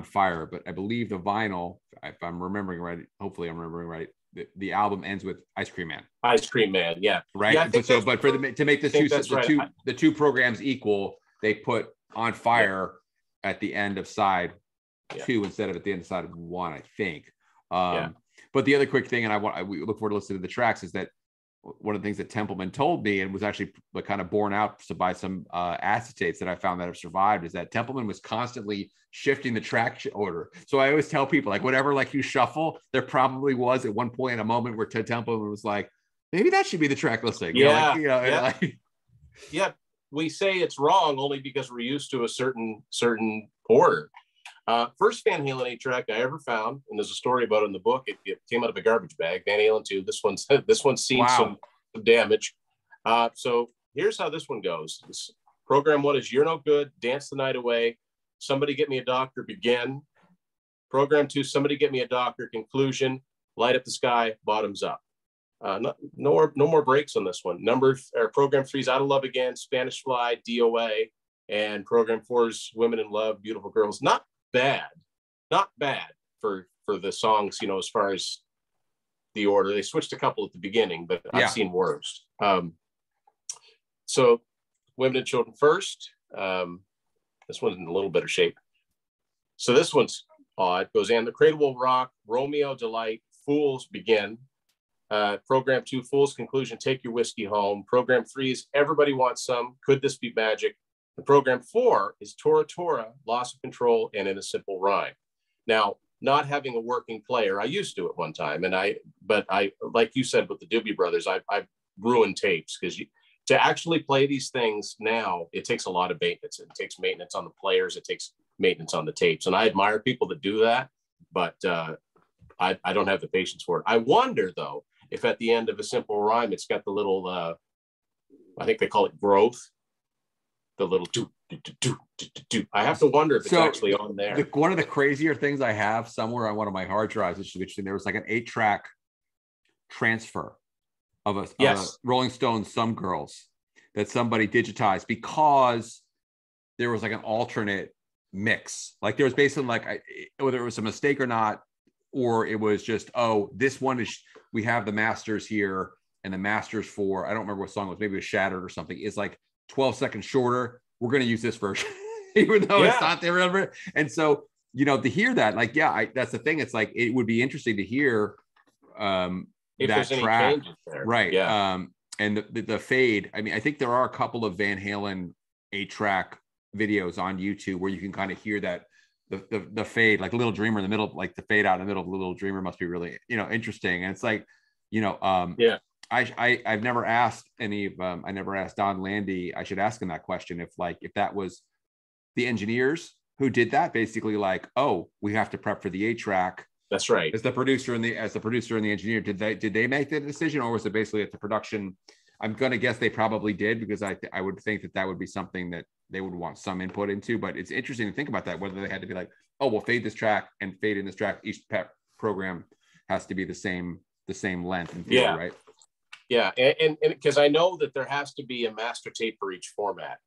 Fire. But I believe the vinyl, if I'm remembering right, hopefully I'm remembering right, the album ends with Ice Cream Man. Ice Cream Man, yeah. Right. Yeah, but to make the two programs equal, they put On Fire at the end of side 2 instead of at the end of side 1, I think. But the other quick thing, and we look forward to listening to the tracks, is that one of the things that Templeman told me, and was actually kind of borne out by some acetates that I found that have survived, is that Templeman was constantly shifting the track order. So I always tell people, like, whatever, like, you shuffle, there probably was at one point a moment where Ted Templeman was like, maybe that should be the track listing. We say it's wrong only because we're used to a certain order. First Van Halen 8-track I ever found, and there's a story about it in the book. It came out of a garbage bag. Van Halen 2. This one's seen some damage. So here's how this one goes. Program 1 is You're No Good, Dance the Night Away, Somebody Get Me a Doctor, Begin. Program 2, Somebody Get Me a Doctor, Conclusion, Light Up the Sky, Bottoms Up. No more breaks on this one. Program 3 is Out of Love Again, Spanish Fly, DOA, and program 4 is Women in Love, Beautiful Girls. Not bad for the songs, you know, as far as the order. They switched a couple at the beginning, but I've seen worse. So Women and Children first. This one's in a little better shape. So this one's odd. Goes in The Cradle Will Rock, Romeo, Delight, Fools, Begin, Program 2, Fool's Conclusion, Take Your Whiskey Home. Program 3 is Everybody Wants Some, Could This Be Magic? And Program 4 is Tora Tora, Loss of Control, and In a Simple Rhyme. Now, not having a working player, I used to at one time, but I, like you said with the Doobie Brothers, I've ruined tapes, because to actually play these things now, it takes a lot of maintenance. It takes maintenance on the players. It takes maintenance on the tapes. And I admire people that do that, but I don't have the patience for it. I wonder, though, if at the end of A Simple Rhyme, it's got the little, I think they call it growth, the little do. I have to wonder if it's actually on there. One of the crazier things I have somewhere on one of my hard drives, which is interesting, there was like an 8-track transfer of a Rolling Stones Some Girls that somebody digitized because there was like an alternate mix. Like there was basically like, whether it was a mistake or not, or it was just, oh, this one is, we have the masters here, and the masters for, I don't remember what song it was, maybe it was Shattered or something, is like 12 seconds shorter. We're going to use this version, even though it's not there. Remember? And so, to hear that, like, that's the thing. It's like, it would be interesting to hear if that track, there. Right? Yeah. And the fade. I mean, I think there are a couple of Van Halen 8-track videos on YouTube where you can kind of hear that the fade, like Little Dreamer in the middle, like the fade out in the middle of Little Dreamer must be really, interesting. And it's like, I've never asked I never asked Don Landy. I should ask him that question. If that was the engineers who did that, basically like, oh, we have to prep for the 8-track. That's right. As the producer and the engineer, did they make the decision, or was it basically at the production? I'm going to guess they probably did, because I would think that would be something that they would want some input into. But it's interesting to think about that, whether they had to be like, oh, we'll fade this track and fade in this track. Each program has to be the same length and feel, right? Yeah, and because I know that there has to be a master tape for each format.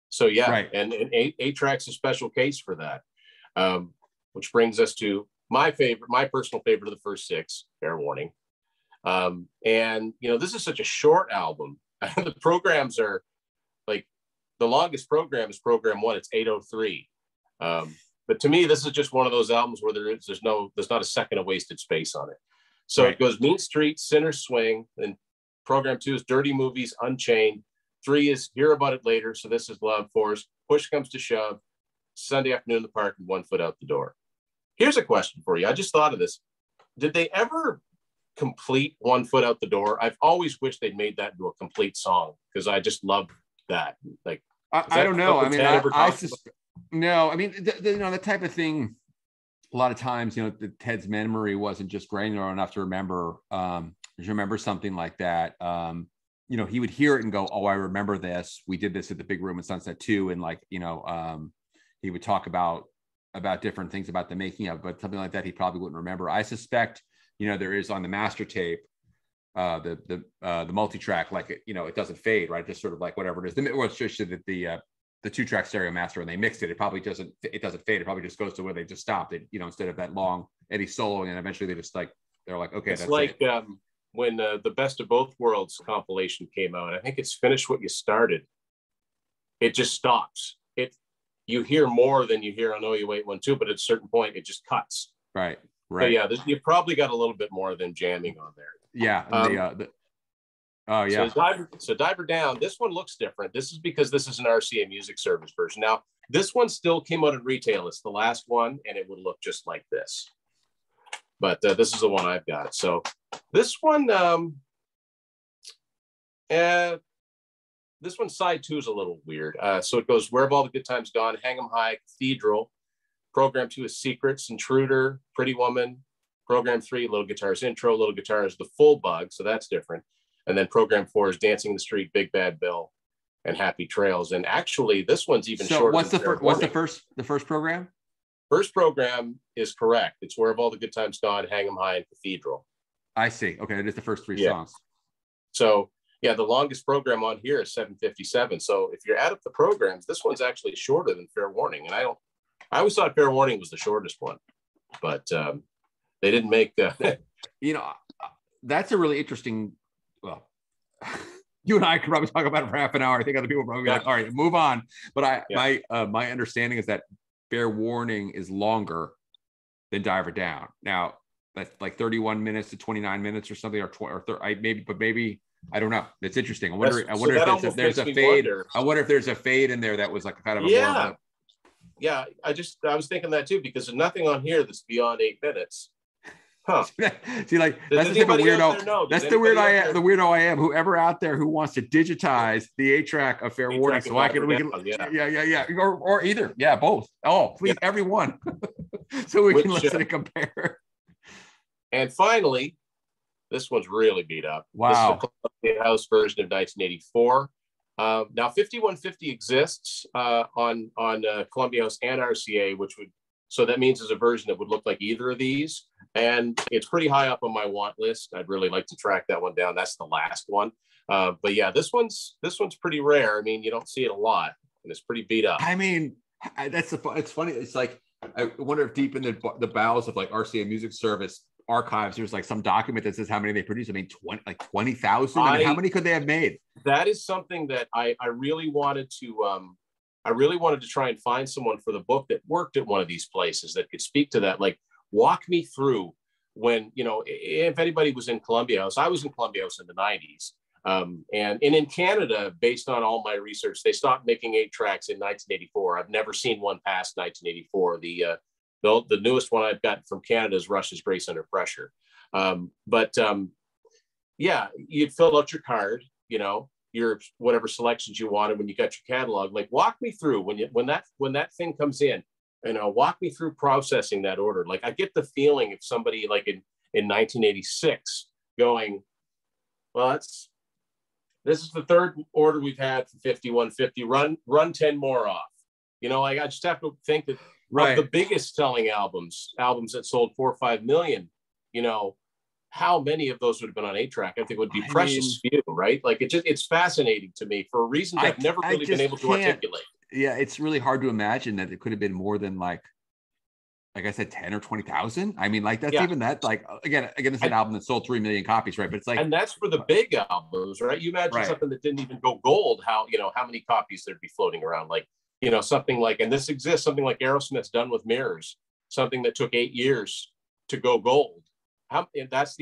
So right. And 8-track's a special case for that. Which brings us to my personal favorite of the first 6, Fair Warning. And this is such a short album. The programs are like, the longest program is program 1. It's 8:03. But to me, this is just one of those albums where there's not a second of wasted space on it. So It goes Mean Street, Sinner Swing, and program 2 is Dirty Movies, Unchained. 3 is Hear About It Later. So this is Love. 4 is Push Comes to Shove, Sunday Afternoon in the Park, and One Foot Out the Door. Here's a question for you. I just thought of this. Did they ever complete One Foot Out the Door? I've always wished they'd made that into a complete song, because I just love that. Like, I don't know. I mean, no. I mean, the type of thing. A lot of times, Ted's memory wasn't just granular enough to remember something like that. He would hear it and go, "Oh, I remember this. We did this at the big room at Sunset 2," and he would talk about different things about the making of, but something like that he probably wouldn't remember. I suspect, there is on the master tape, the multi-track, like it doesn't fade, right? Just sort of like whatever it is. Well, it's just that the 2-track stereo master, when they mixed it, it probably doesn't fade. It probably just goes to where they just stopped it, instead of that long Eddie soloing, and eventually they're like, okay, it's that's like it. When the Best of Both Worlds compilation came out, I think it's Finish What You Started. It just stops. You hear more than you hear on Oh You Wait 1 2, but at a certain point it just cuts. Right. But yeah, you probably got a little bit more than jamming on there. Yeah. Oh yeah. So Diver Down. This one looks different. This is because this is an RCA Music Service version. Now, this one still came out at retail. It's the last one, and it would look just like this. But this is the one I've got. So this one, this one side 2 is a little weird. So it goes Where Have All the Good Times Gone, Hang 'em High, Cathedral. Program 2 is Secrets, Intruder, Pretty Woman. Program 3, Little Guitar's Intro. Little Guitar is The Full Bug, so that's different. And then program 4 is Dancing in the Street, Big Bad Bill, and Happy Trails. And actually, this one's even shorter. What's the first program? First program is correct. It's Where Have All the Good Times Gone, Hang 'em High, and Cathedral. I see. Okay, it is the first 3 songs. So yeah, the longest program on here is 7:57. So if you add up the programs, this one's actually shorter than Fair Warning. And I always thought Fair Warning was the shortest one, but they didn't make. That's a really interesting. Well, you and I could probably talk about it for half an hour. I think other people probably be like, all right, move on. But my understanding is that Fair Warning is longer than Diver Down. Now, that's like 31 minutes to 29 minutes or something, or 20 or 30, maybe I don't know. It's interesting. I wonder if there's a fade. Wonder. I wonder if there's a fade in there that was like kind of a more of a. Yeah, I was thinking that too, because there's nothing on here that's beyond 8 minutes. Huh. See, like that's the type of weirdo. That's the weirdo I am. Whoever out there who wants to digitize the 8-track of Fair Warning, so I can, yeah, or either, both. Oh, please, everyone, so we can listen and compare. And finally, this one's really beat up. Wow. This is the Columbia House version of 1984. Now 5150 exists on Columbia House and RCA, so that means there's a version that would look like either of these, and it's pretty high up on my want list. I'd really like to track that one down. That's the last one. But yeah, this one's pretty rare. I mean, you don't see it a lot, and it's pretty beat up. I mean, it's funny. It's like, I wonder if deep in the bowels of like RCA Music Service archives, there's like some document that says how many they produced. I mean, 20,000. I mean, how many could they have made? That is something that I really wanted to try and find someone for the book that worked at one of these places that could speak to that. Like, walk me through when, if anybody was in Columbia House. I was in Columbia House in the 90s. And in Canada, based on all my research, they stopped making 8 tracks in 1984. I've never seen one past 1984. The newest one I've got from Canada is Rush's Grace Under Pressure. Yeah, you'd fill out your card, your whatever selections you wanted when you got your catalog. Like, walk me through when that thing comes in, walk me through processing that order. Like, I get the feeling if somebody like in 1986 going, well, this is the third order we've had for 5150. Run 10 more off. I just have to think that of the biggest selling albums that sold 4 or 5 million, how many of those would have been on 8-track? I think it would be precious few, right? Like, it's fascinating to me for reasons I've never really been able to articulate. Yeah, it's really hard to imagine that it could have been more than like I said, 10 or 20,000. I mean, like, that's even that. Like, again, it's an album that sold 3 million copies, right? But it's like, and that's for the big albums, right? You imagine something that didn't even go gold. How many copies there'd be floating around? Like, something like, and this exists, something like Aerosmith's Done with Mirrors, something that took 8 years to go gold. That's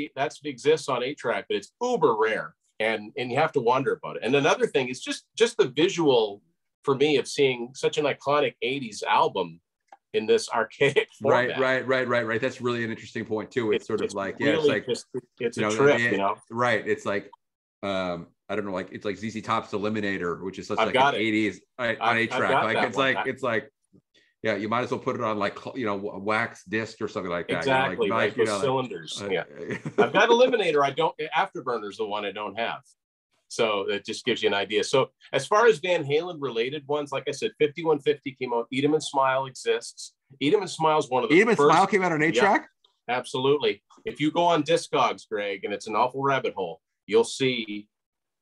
exists on 8-track, but it's uber rare, and you have to wonder about it. And another thing is just the visual for me of seeing such an iconic 80s album in this archaic format. Right. That's really an interesting point too. It's sort of like, really it's a trip, Right. It's like, I don't know, like, it's like ZZ Top's Eliminator, which is such like an 80s on 8-track. It's like, yeah, you might as well put it on like, wax disc or something like that. Exactly. Like cylinders. I've got Eliminator. Afterburner's the one I don't have. So that just gives you an idea. So as far as Van Halen related ones, like I said, 5150 came out. Eat 'em and Smile exists. Eat 'em and Smile is one of the first. Smile came out on 8-track? Yeah, absolutely. If you go on Discogs, Greg, and it's an awful rabbit hole, you'll see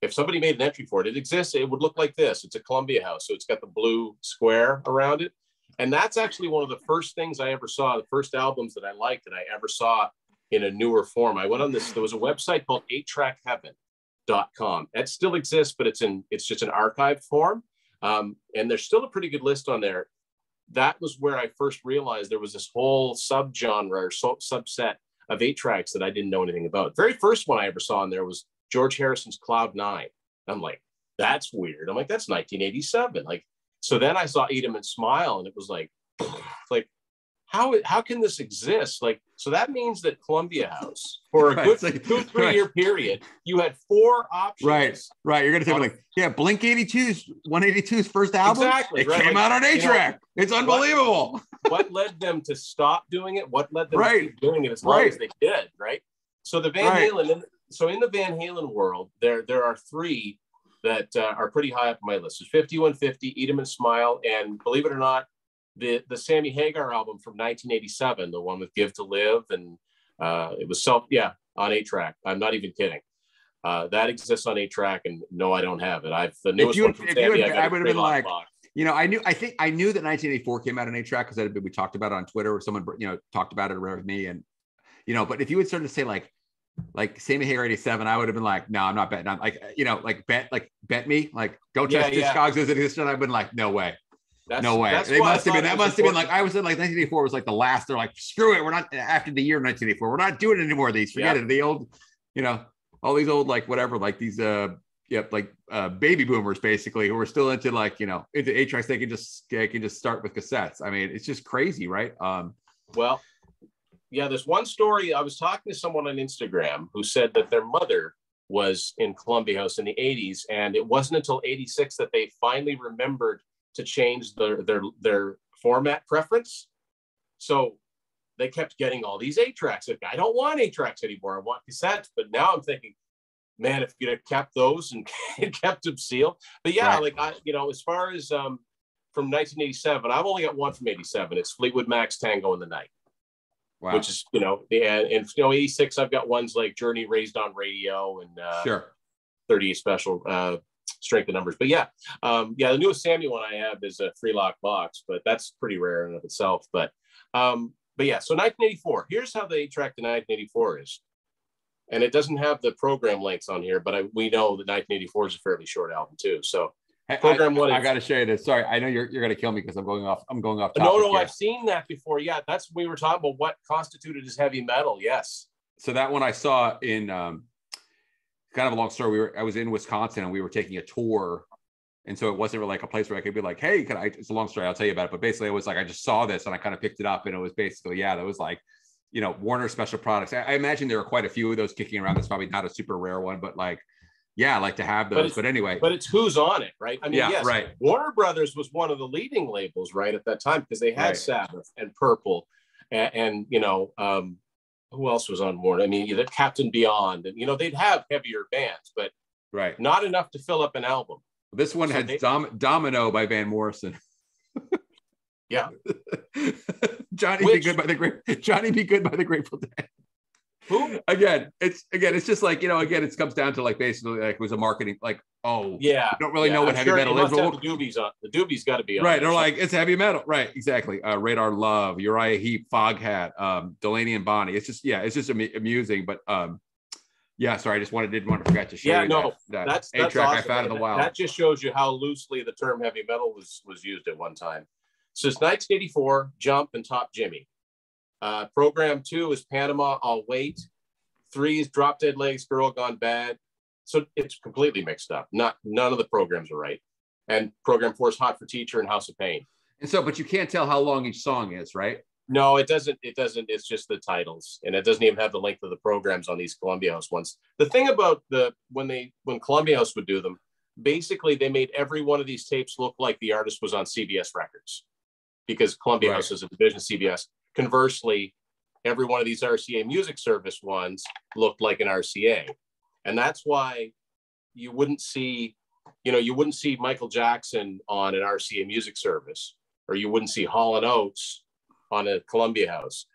if somebody made an entry for it. It exists. It would look like this. It's a Columbia House. So it's got the blue square around it. And that's actually one of the first things I ever saw, the first albums that I liked that I ever saw in a newer form. I went on this, there was a website called 8trackheaven.com. That still exists, but it's just an archived form. And there's still a pretty good list on there. That was where I first realized there was this whole subgenre or subset of 8-tracks that I didn't know anything about. The very first one I ever saw on there was George Harrison's Cloud 9. I'm like, that's weird. I'm like, that's 1987. Like, so then I saw Eat 'em and Smile, and it was like how can this exist? Like, so that means that Columbia House, for a good 2-3 year period, you had 4 options. Right. You're going to tell me like, yeah, Blink 182's first album. Exactly. It came out on 8-track. It's unbelievable. What led them to stop doing it? What led them to keep doing it as long as they did? Right. So the Van Halen. So in the Van Halen world, there are 3 that are pretty high up on my list. There's 5150, Eat 'em and Smile, and believe it or not, the Sammy Hagar album from 1987, the one with Give to Live, and it was on 8-track. I'm not even kidding. That exists on 8-track, and no, I don't have it. The newest one from Sammy, I would have been like, I knew that 1984 came out on 8-track because we talked about it on Twitter, or someone talked about it around me, and but if you would start to say like Sammy Hagar 87, I would have been like, no, I'm not betting. I'm bet me, like, don't test Discogs as it exists. And I've been like, no way. No way. They must have been. That must have been like, I was in like 1984 was like the last. They're like, screw it. We're not, after the year 1984. We're not doing any more of these. Forget it. The old, all these old, like whatever, like these, baby boomers basically who are still into like, into 8-tracks. They can just start with cassettes. I mean, it's just crazy, right? Well, yeah, there's one story. I was talking to someone on Instagram who said that their mother was in Columbia House in the 80s. And it wasn't until 86 that they finally remembered to change their format preference. So they kept getting all these 8-tracks. Like, I don't want 8-tracks anymore. I want cassettes. But now I'm thinking, man, if you'd have kept those and kept them sealed. But yeah, right. Like as far as from 1987, I've only got one from 87. It's Fleetwood Mac's Tango in the Night. Wow. Which is, and 86, I've got ones like Journey, Raised on Radio, and sure. 38 Special, Strength of Numbers. But yeah, the newest Sammy one I have is a Free Lock Box, but that's pretty rare in and of itself. But yeah, so 1984, here's how the 8-track to 1984 is. And it doesn't have the program lengths on here, but we know that 1984 is a fairly short album too. So program one. I got to show you this. Sorry, I know you're going to kill me because I'm going off. Topic no, here. I've seen that before. Yeah, that's we were talking about what constituted as heavy metal. Yes. So that one I saw in kind of a long story. I was in Wisconsin and we were taking a tour, and so it wasn't really like a place where I could be like, "Hey, it's a long story. I'll tell you about it." But basically, it was like I just saw this and I kind of picked it up, and it was basically that was like, Warner Special Products. I imagine there are quite a few of those kicking around. That's probably not a super rare one, but like. Yeah, I like to have those. But anyway. But it's who's on it, right? I mean, yes, right. Warner Brothers was one of the leading labels, right, at that time, because they had Sabbath and Purple and who else was on Warner? I mean, you had Captain Beyond, and, they'd have heavier bands, but not enough to fill up an album. This one had Domino by Van Morrison. Yeah. Johnny Be Good by the Grateful Dead. Who? Again, it's just like, it comes down to like basically like it was a marketing, like, you don't really know what heavy metal is. The Doobies on. The Doobies got to be on. Right. They're like, it's heavy metal. Right. Exactly. Radar Love, Uriah Heep, Foghat, Delaney and Bonnie. It's just amusing. But sorry, I just didn't want to forget to show you that's 8-track awesome. I found in the wild. That just shows you how loosely the term heavy metal was used at one time. So it's 1984, Jump and Top Jimmy. Program 2 is Panama, I'll Wait. 3 is Drop Dead Legs, Girl Gone Bad. So it's completely mixed up. None of the programs are right. And program 4 is Hot for Teacher and House of Pain. And so, but you can't tell how long each song is, right? No, it doesn't. It's just the titles, and it doesn't even have the length of the programs on these Columbia House ones. The thing about when Columbia House would do them, basically they made every one of these tapes look like the artist was on CBS Records, because Columbia House is a division of CBS. Conversely, every one of these RCA Music Service ones looked like an RCA. And that's why you wouldn't see Michael Jackson on an RCA Music Service, or you wouldn't see Hall & Oates on a Columbia House.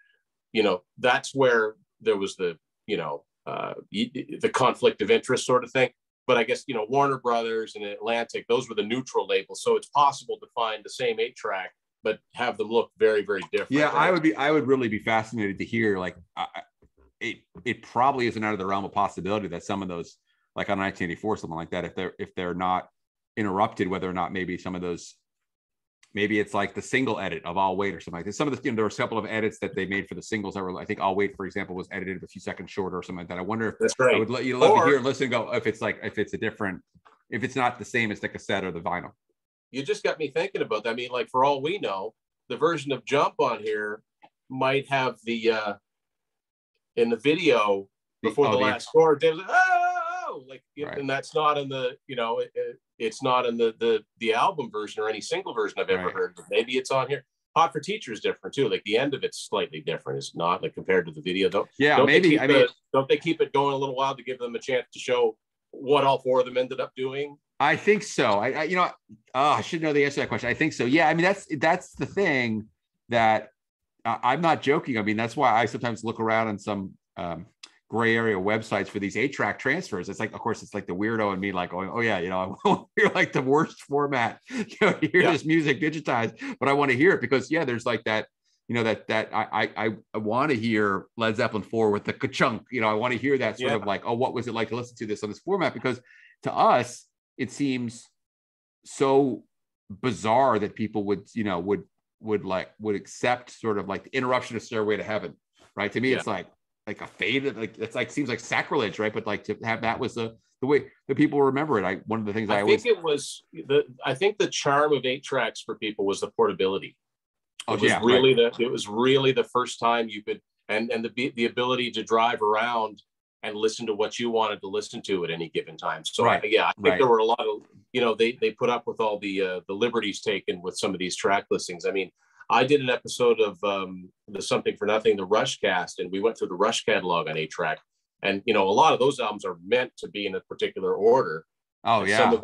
That's where there was the conflict of interest sort of thing. But I guess, Warner Brothers and Atlantic, those were the neutral labels. So it's possible to find the same 8-track but have them look very, very different. Yeah, right? I would really be fascinated to hear, like, it probably isn't out of the realm of possibility that some of those, like on 1984, something like that, if they're not interrupted, whether or not maybe some of those, maybe it's like the single edit of I'll Wait or something like that. Some of the, there were a couple of edits that they made for the singles that were, I think I'll Wait, for example, was edited a few seconds shorter or something like that. I wonder if that's right. I would love to hear and listen and go, if it's not the same as the cassette or the vinyl. You just got me thinking about that. I mean, like, for all we know, the version of Jump on here might have the in the video before the last chord, they was like, right. And that's not in the, it's not in the album version or any single version I've ever heard. But maybe it's on here. Hot for Teacher is different too. Like the end of it's slightly different. It's not, like, compared to the video. Don't they keep it going a little while to give them a chance to show what all 4 of them ended up doing? I think so. I should know the answer to that question. I think so. Yeah. I mean, that's the thing that I'm not joking. I mean, that's why I sometimes look around on some gray area websites for these 8-track transfers. It's like, of course, it's like the weirdo in me, like going, oh yeah, you're like the worst format. You hear this music digitized, but I want to hear it because there's like that. I want to hear Led Zeppelin 4 with the ka-chunk. I want to hear that sort of like, oh, what was it like to listen to this on this format? Because to us, it seems so bizarre that people would, would accept sort of like the interruption of Stairway to Heaven, right? To me, it's like a fade, like it's like seems like sacrilege, right? But like to have that was the way that people remember it. One of the things I think I think the charm of 8-tracks for people was the portability. It was really the first time you could, and the ability to drive around and listen to what you wanted to listen to at any given time. So I think there were a lot of, they put up with all the liberties taken with some of these track listings. I mean, I did an episode of the Something for Nothing, the Rush cast, and we went through the Rush catalog on 8-track. And, a lot of those albums are meant to be in a particular order. Oh, yeah. Some of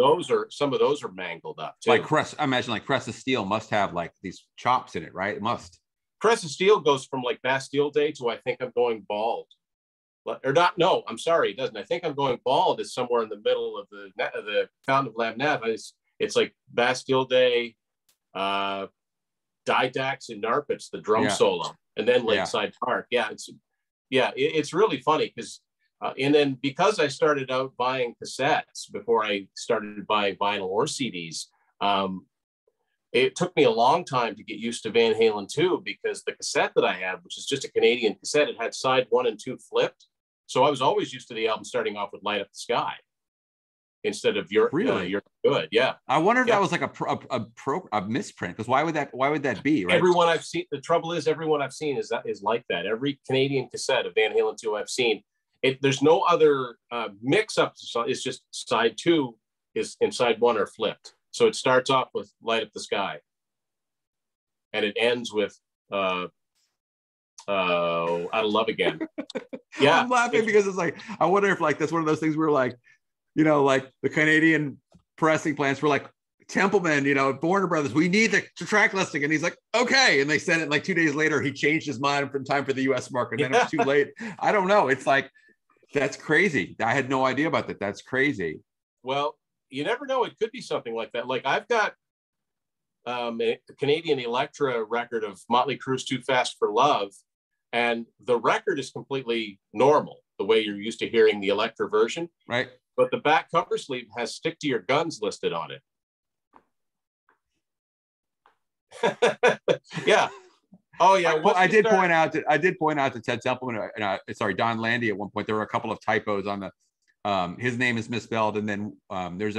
those are mangled up too. Like I imagine like Crest of Steel must have like these chops in it, right? It must. Crest of Steel goes from like Bastille Day to I Think I'm Going Bald. Or not? No, I'm sorry, it doesn't. I Think I'm Going Bald is somewhere in the middle of the Fountain of Lamnev. It's like Bastille Day, Didax and Narpitz, the drum solo, and then Lakeside Park. Yeah, it's really funny because. And then because I started out buying cassettes before I started buying vinyl or CDs, it took me a long time to get used to Van Halen 2 because the cassette that I had, which is just a Canadian cassette, it had side 1 and 2 flipped. So I was always used to the album starting off with Light Up the Sky instead of You're Good. Yeah. I wonder if that was like a misprint, because why would that be? Right? Everyone I've seen, the trouble is everyone I've seen is like that. Every Canadian cassette of Van Halen 2 I've seen, there's no other mix-up. It's just side 2 is and side 1 are flipped. So it starts off with Light Up the Sky, and it ends with Out of Love Again. Yeah, I'm laughing because it's like I wonder if like that's one of those things where like, like the Canadian pressing plants were like, Templeman, Warner Brothers, we need the track listing. And he's like, okay. And they sent it, like 2 days later, he changed his mind from time for the US market. And then it was too late. I don't know. It's like, that's crazy. I had no idea about that. That's crazy. Well, you never know. It could be something like that. Like I've got a Canadian Electra record of Motley Crue's Too Fast for Love. And the record is completely normal, the way you're used to hearing the Electra version. Right. But the back cover sleeve has Stick to Your Guns listed on it. Yeah. Oh yeah. I did point out to Ted Templeman, Don Landy at one point. There were a couple of typos on the his name is misspelled, and then there's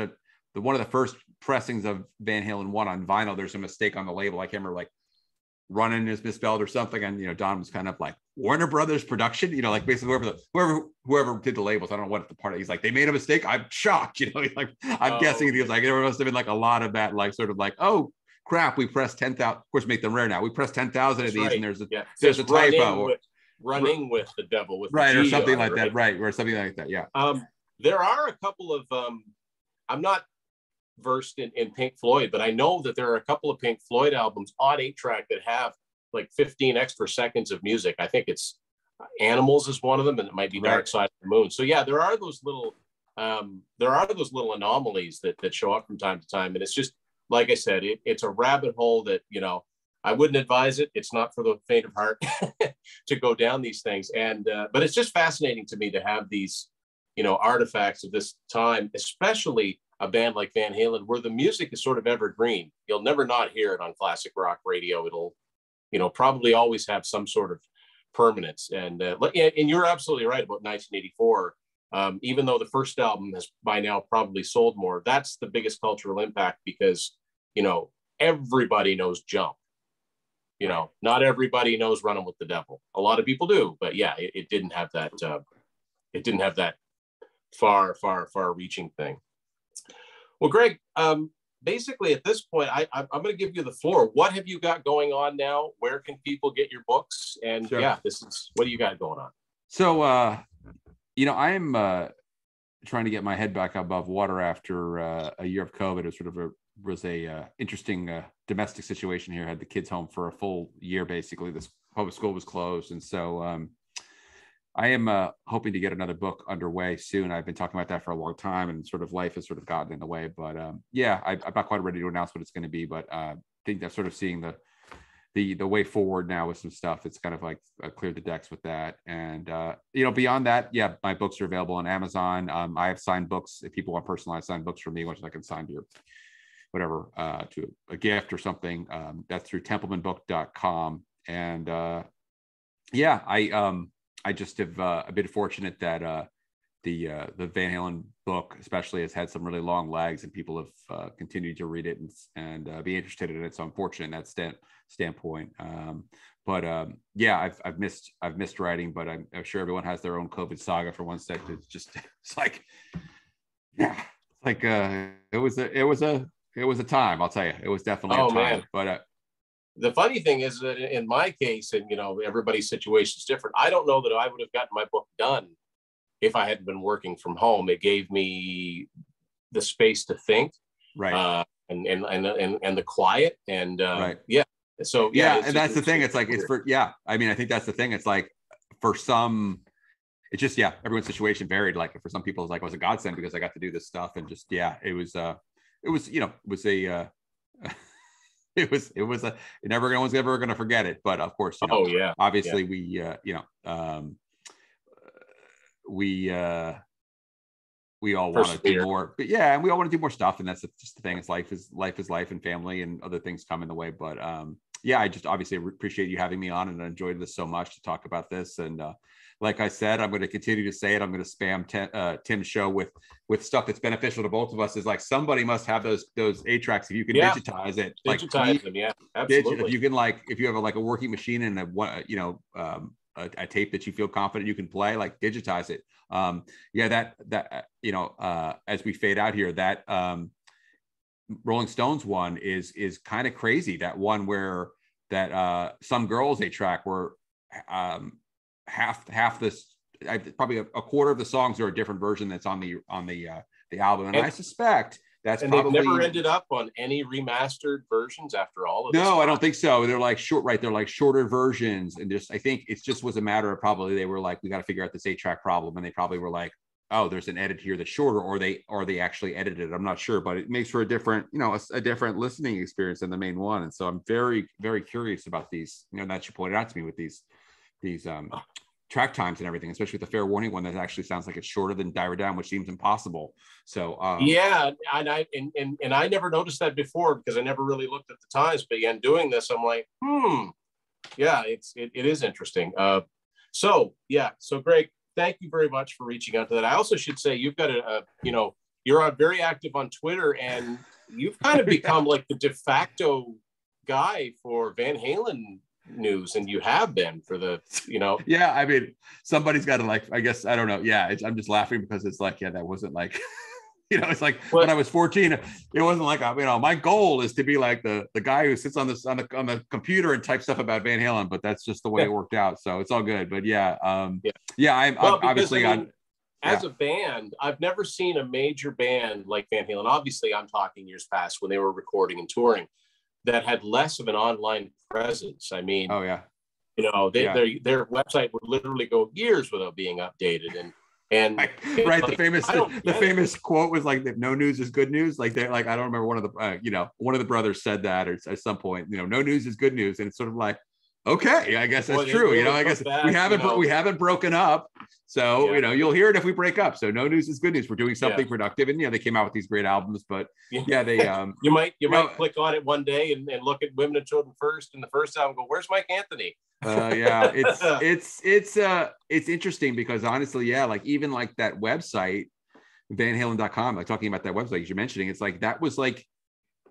one of the first pressings of Van Halen 1 on vinyl. There's a mistake on the label. I can't remember, like Running is misspelled or something, and Don was kind of like Warner Brothers production, like basically whoever did the labels. I don't know what the part. He's like, they made a mistake. I'm shocked. He's like, I'm guessing he was like, there must have been like a lot of that, like sort of like, oh crap, we pressed 10,000. Of course, make them rare now. We pressed 10,000 of these, and there's a typo. Running with the devil, with right, or something like that, right, or something like that. Yeah. There are a couple of. I'm not versed in Pink Floyd, but I know that there are a couple of Pink Floyd albums on 8-track that have like 15 extra seconds of music. I think it's Animals is one of them, and it might be Dark Side of the Moon. So yeah, there are those little anomalies that show up from time to time, and it's just. Like I said, it's a rabbit hole that, I wouldn't advise it. It's not for the faint of heart to go down these things. And, but it's just fascinating to me to have these, artifacts of this time, especially a band like Van Halen, where the music is sort of evergreen. You'll never not hear it on classic rock radio. It'll, probably always have some sort of permanence. And you're absolutely right about 1984. Even though the first album has by now probably sold more, that's the biggest cultural impact because, everybody knows Jump. Not everybody knows Running with the Devil. A lot of people do, but yeah, it didn't have that. It didn't have that far reaching thing. Well, Greg, basically at this point, I'm going to give you the floor. What have you got going on now? Where can people get your books? And sure. What do you got going on? So, I am trying to get my head back above water after a year of COVID. It was a interesting domestic situation here. I had the kids home for a full year, basically. This public school was closed. And so I am hoping to get another book underway soon. I've been talking about that for a long time, and sort of life has sort of gotten in the way. But I'm not quite ready to announce what it's going to be, but I think that's sort of seeing the way forward now with some stuff. It's kind of like cleared the decks with that. And, beyond that, my books are available on Amazon. I have signed books. If people want personalized signed books from me, which I can sign to whatever, to a gift or something. That's through templemanbook.com. And yeah, I just have been fortunate that the Van Halen book especially has had some really long legs, and people have continued to read it and be interested in it. So I'm fortunate in that standpoint. But yeah, I've missed writing, but I'm sure everyone has their own COVID saga for one sec. It's like, yeah, like it was a time, I'll tell you. It was definitely a time. Man. But the funny thing is that in my case, and everybody's situation is different, I don't know that I would have gotten my book done if I hadn't been working from home. It gave me the space to think, right, and the quiet, and right, yeah. So yeah, and that's the thing. It's like I mean, I think that's the thing. It's like for some, it's just everyone's situation varied. Like for some people, it's like it was a godsend because I got to do this stuff, and just no one's ever going to forget it. But of course, obviously we all want to do more, but and we all want to do more stuff. And that's just the thing. It's life is life, and family and other things come in the way. But I just obviously appreciate you having me on, and I enjoyed this so much to talk about this. And like I said, I'm going to continue to say it. I'm going to spam Tim's show with stuff that's beneficial to both of us. Is like somebody must have those 8-tracks. If you can digitize it, digitize them. Yeah, absolutely. If you can, if you have a working machine and a tape that you feel confident you can play, digitize it. As we fade out here, that Rolling Stones one is kind of crazy. That one where that Some Girls 8-track where half this, probably a quarter of the songs are a different version that's on the album, and I suspect that's probably never ended up on any remastered versions after all of this. No, I don't think so. They're they're shorter versions, and I think it just was a matter of probably they were like, we got to figure out this 8-track problem, and they probably were like, oh, there's an edit here that's shorter, or they actually edited it. I'm not sure, but it makes for a different, a different listening experience than the main one. And so I'm very, very curious about these, that you pointed out to me with these track times and everything, especially with the Fair Warning one that actually sounds like it's shorter than Diver Down, which seems impossible. So and I never noticed that before because I never really looked at the times. But again, doing this, I'm like, it is interesting. So Greg, thank you very much for reaching out to that. I also should say you've got you're very active on Twitter, and you've kind of become like the de facto guy for Van Halen news, and you have been for the I mean, somebody's got to I guess, I don't know, I'm just laughing because it's like, that wasn't like it's like when I was 14, it wasn't like my goal is to be like the guy who sits on the computer and types stuff about Van Halen, but that's just the way it worked out, so it's all good. But I'm obviously as a band, I've never seen a major band like Van Halen, obviously I'm talking years past when they were recording and touring, that had less of an online presence. I mean, their website would literally go years without being updated, and right. The famous quote was like, "No news is good news." Like they're like, I don't remember, one of the brothers said that, or at some point, no news is good news, and it's sort of like, okay, I guess that's true. I guess we haven't broken up. So, you'll hear it if we break up. So no news is good news. We're doing something productive. And, they came out with these great albums, but they, you might click on it one day and look at Women and Children First and the first album, go, where's Mike Anthony? It's interesting because honestly, even that website, vanhalen.com, talking about that website you're mentioning, it's like, that was like,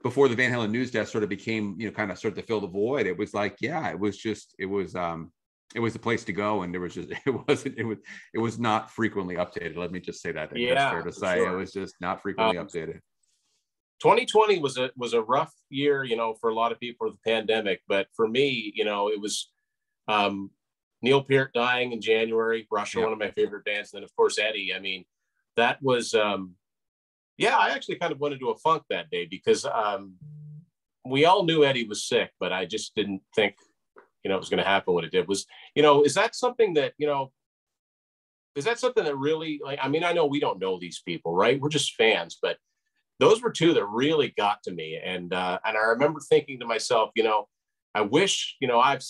before the Van Halen news desk sort of became, kind of started to fill the void. It was like, it was the place to go. And there was just, it was not frequently updated. Let me just say that. That's fair to say. Sure. It was just not frequently updated. 2020 was a rough year, for a lot of people with the pandemic. But for me, it was Neil Peart dying in January, Russia, one of my favorite bands. And then of course, Eddie. I mean, that was, I actually kind of went into a funk that day because we all knew Eddie was sick, but I just didn't think, it was going to happen when it did. Was, is that something that, really, I know we don't know these people, right? We're just fans, but those were two that really got to me. And I remember thinking to myself, I wish, I've only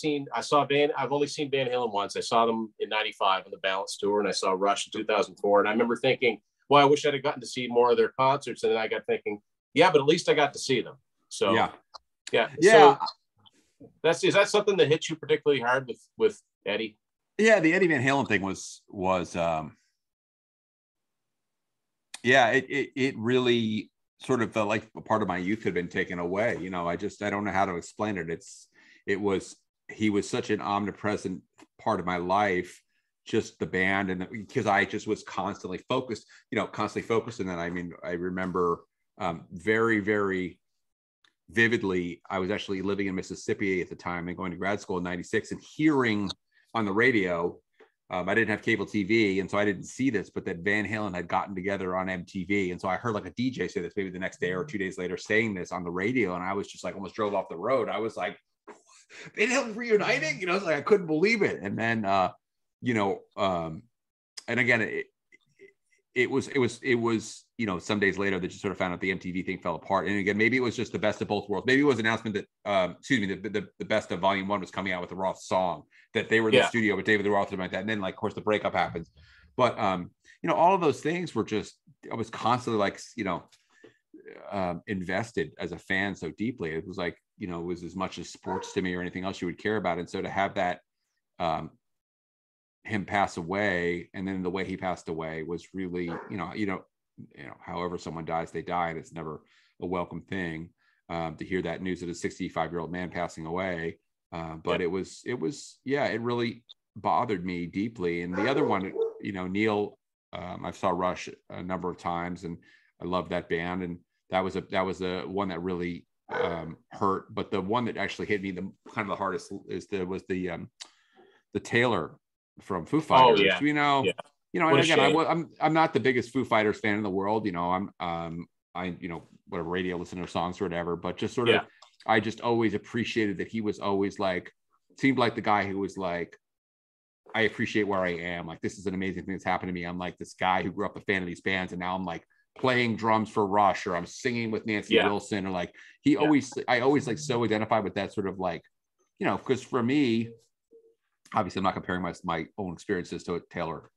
seen Van Halen once. I saw them in 95 on the Balance Tour, and I saw Rush in 2004. And I remember thinking, well, I wish I'd have gotten to see more of their concerts. And then I got thinking, Yeah, but at least I got to see them. So yeah. So is that something that hit you particularly hard with Eddie? Yeah, the Eddie Van Halen thing was it really sort of felt like a part of my youth had been taken away. You know, I don't know how to explain it. He was such an omnipresent part of my life, just the band, and because I just was constantly focused. And then I remember very, very vividly, I was actually living in Mississippi at the time and going to grad school in '96 and hearing on the radio, I didn't have cable TV, and so I didn't see this, but that Van Halen had gotten together on MTV. And so I heard like a DJ say this maybe the next day or 2 days later saying this on the radio. And I was just like, almost drove off the road. I was like, Van Halen reuniting, you know, it's like, I couldn't believe it. And then, and again, it was, you know, some days later that you sort of found out the MTV thing fell apart. And again, maybe it was just the best of both worlds. Maybe it was an announcement that, the best of Volume 1 was coming out with the Roth song, that they were in the studio with David Lee Roth, like that. And then, like, of course, the breakup happens. But, you know, all of those things were just, I was constantly like, you know, invested as a fan so deeply. It was like, you know, it was as much as sports to me or anything else you would care about. And so to have that, him pass away, and then the way he passed away was really, however someone dies, they die, and it's never a welcome thing to hear that news of a 65-year-old man passing away. But it really bothered me deeply. And the other one, you know, Neil, I saw Rush a number of times, and I love that band, and that was a one that really hurt. But the one that actually hit me the hardest was the Taylor from Foo Fighters. And again, I'm not the biggest Foo Fighters fan in the world. You know, whatever, radio listener songs or whatever, but just sort of, I just always appreciated that he was always like, seemed like the guy who was like, I appreciate where I am. Like, this is an amazing thing that's happened to me. I'm like this guy who grew up a fan of these bands, and now I'm like playing drums for Rush, or I'm singing with Nancy Wilson, or like I always like so identify with that sort of like, you know, because for me, obviously I'm not comparing my own experiences to what Taylor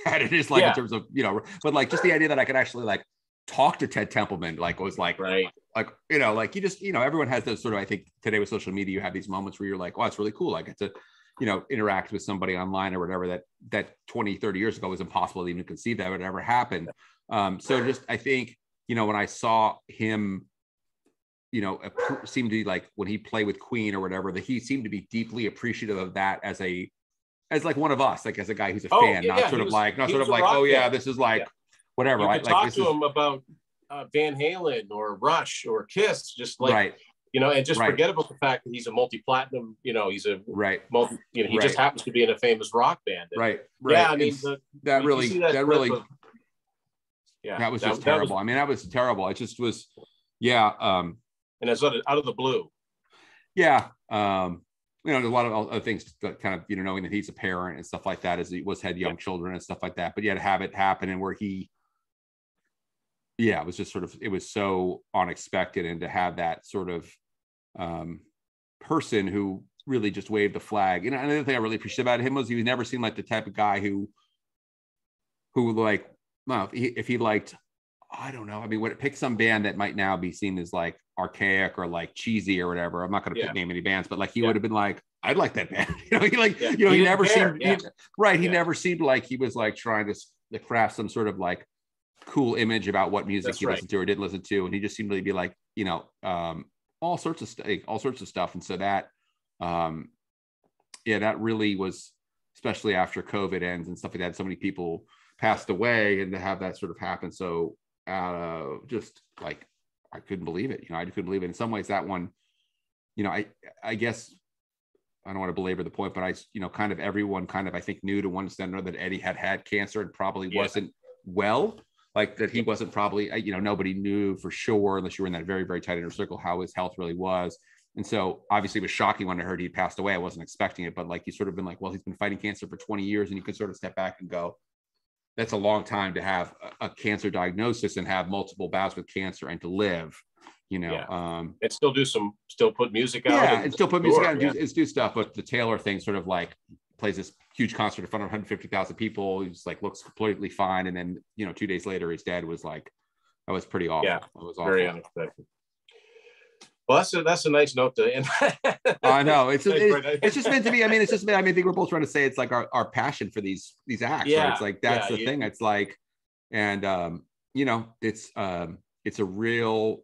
had in his life in terms of, you know, but like just the idea that I could actually like talk to Ted Templeman, like, was like, like, you know, like you just, you know, everyone has those sort of, I think today with social media, you have these moments where you're like, wow, it's really cool. I get to, you know, interact with somebody online or whatever that 20, 30 years ago was impossible to even conceive that would ever happen. So just, I think, you know, when I saw him, you know, seemed to be like when he played with Queen or whatever, that he seemed to be deeply appreciasive of that as like one of us, like as a guy who's a fan, not sort of like, oh yeah, this is like whatever. You could talk to him about Van Halen or Rush or Kiss, just like, you know, and just forget about the fact that he's a multi-platinum, you know, he's a he just happens to be in a famous rock band. And, yeah, I mean, that was just terrible. I mean, that was terrible. It just was, and it's out of the blue. You know, there's a lot of other things that kind of, you know, knowing that he's a parent and stuff like that, as he had young children and stuff like that. But to have it happen, and where he, it was just sort of, it was so unexpected, and to have that sort of person who really just waved the flag. You know, another thing I really appreciate about him was he never seemed like the type of guy who like, well, if he liked, I don't know. I mean, when it picks some band that might now be seen as like archaic or like cheesy or whatever, I'm not going to name any bands, but like he would have been like, I'd like that band. You know, he like, you know, he never seemed he never seemed like he was like trying to craft some sort of like cool image about what music he listened to or didn't listen to, and he just seemed to be like, you know, all sorts of stuff. And so that, that really was, especially after COVID ends and stuff like that, so many people passed away, and to have that sort of happen. So just like, I couldn't believe it. You know, I couldn't believe it. In some ways, that one, you know, I guess I don't want to belabor the point, but you know, kind of everyone kind of, I think, knew to one extent or another that Eddie had cancer and probably wasn't well, like that he wasn't probably, you know, nobody knew for sure, unless you were in that very, very tight inner circle, how his health really was. And so obviously it was shocking when I heard he passed away. I wasn't expecting it, but like, you sort of been like, well, he's been fighting cancer for 20 years. And you could sort of step back and go, that's a long time to have a cancer diagnosis and have multiple bouts with cancer and to live, you know, and still put music out. And still put music out and do stuff. But the Taylor thing sort of like plays this huge concert in front of 150,000 people. He's like, looks completely fine. And then, you know, 2 days later, his dad was like, That was pretty awful. Yeah, that was awful. Very unexpected. Well, that's a nice note to end. I know it's just meant to be. I mean, it's just. I think we're both trying to say it's like our passion for these acts. Yeah, right? It's like that's the thing. It's like, and you know, it's a real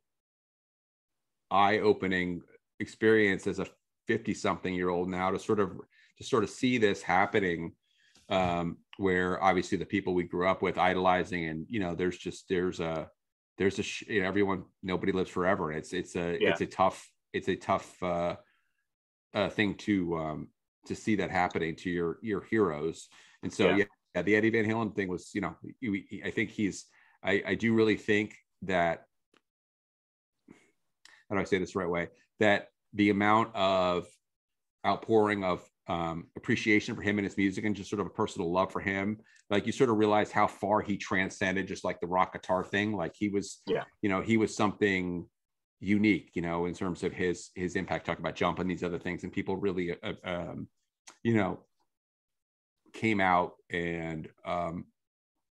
eye-opening experience as a 50-something-year-old now to sort of see this happening, where obviously the people we grew up with idolizing, and you know, everyone, nobody lives forever. It's a tough thing to see that happening to your heroes. And so yeah, the Eddie Van Halen thing was, you know, I think I do really think that, how do I say this the right way, that the amount of outpouring of appreciation for him and his music and just sort of a personal love for him, like you sort of realize how far he transcended just like the rock guitar thing. Like he was, you know, he was something unique, you know, in terms of his impact, talking about Jump and these other things. And people really, you know, came out and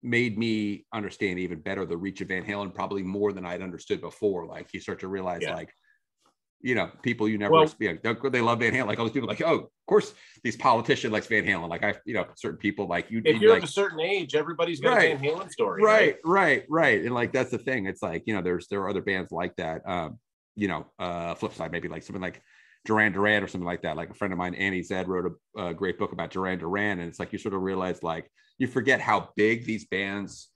made me understand even better the reach of Van Halen, probably more than I'd understood before. Like you start to realize like, you know, people you never, they love Van Halen. Like all these people like, oh, of course, these politicians like Van Halen. Like you know, certain people like you. If you're like, of a certain age, everybody's got a Van Halen story. Right. And like, that's the thing. It's like, you know, there are other bands like that. You know, flip side, maybe like something like Duran Duran or something like that. Like a friend of mine, Annie Zed, wrote a great book about Duran Duran. And it's like, you sort of realize like, you forget how big these bands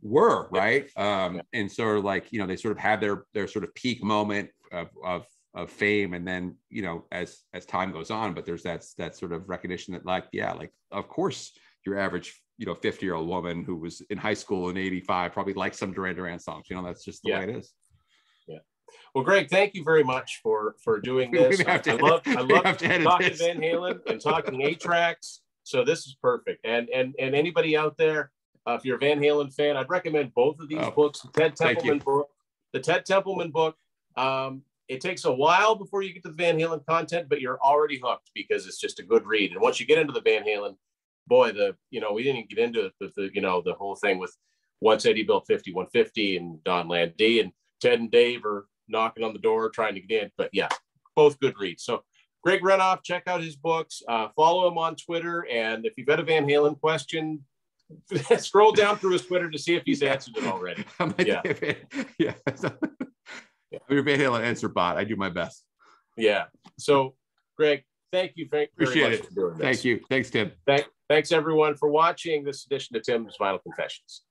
were. Right. And so like, you know, they sort of had their sort of peak moment of fame, and then, you know, as time goes on, but there's that sort of recognition that like, like of course your average, you know, 50-year-old woman who was in high school in 85 probably likes some Duran Duran songs. You know, that's just the way it is. Well, Greg, thank you very much for doing this. I love talking Van Halen and talking 8-tracks. So this is perfect. And anybody out there, if you're a Van Halen fan, I'd recommend both of these books. The Ted Templeman book. It takes a while before you get to the Van Halen content, but you're already hooked because it's just a good read. And once you get into the Van Halen, boy, we didn't even get into the whole thing with Once Eddie Built 5150 and Don Landee, and Ted and Dave are knocking on the door trying to get in. But yeah, both good reads. So Greg Renoff, check out his books, follow him on Twitter. And if you've got a Van Halen question, scroll down through his Twitter to see if he's answered it already. I'm your Van Halen answer bot. I do my best. Yeah. So Greg, thank you very much for doing this. Thank you. Thanks, Tim. Thanks everyone for watching this edition of Tim's Vinyl Confessions.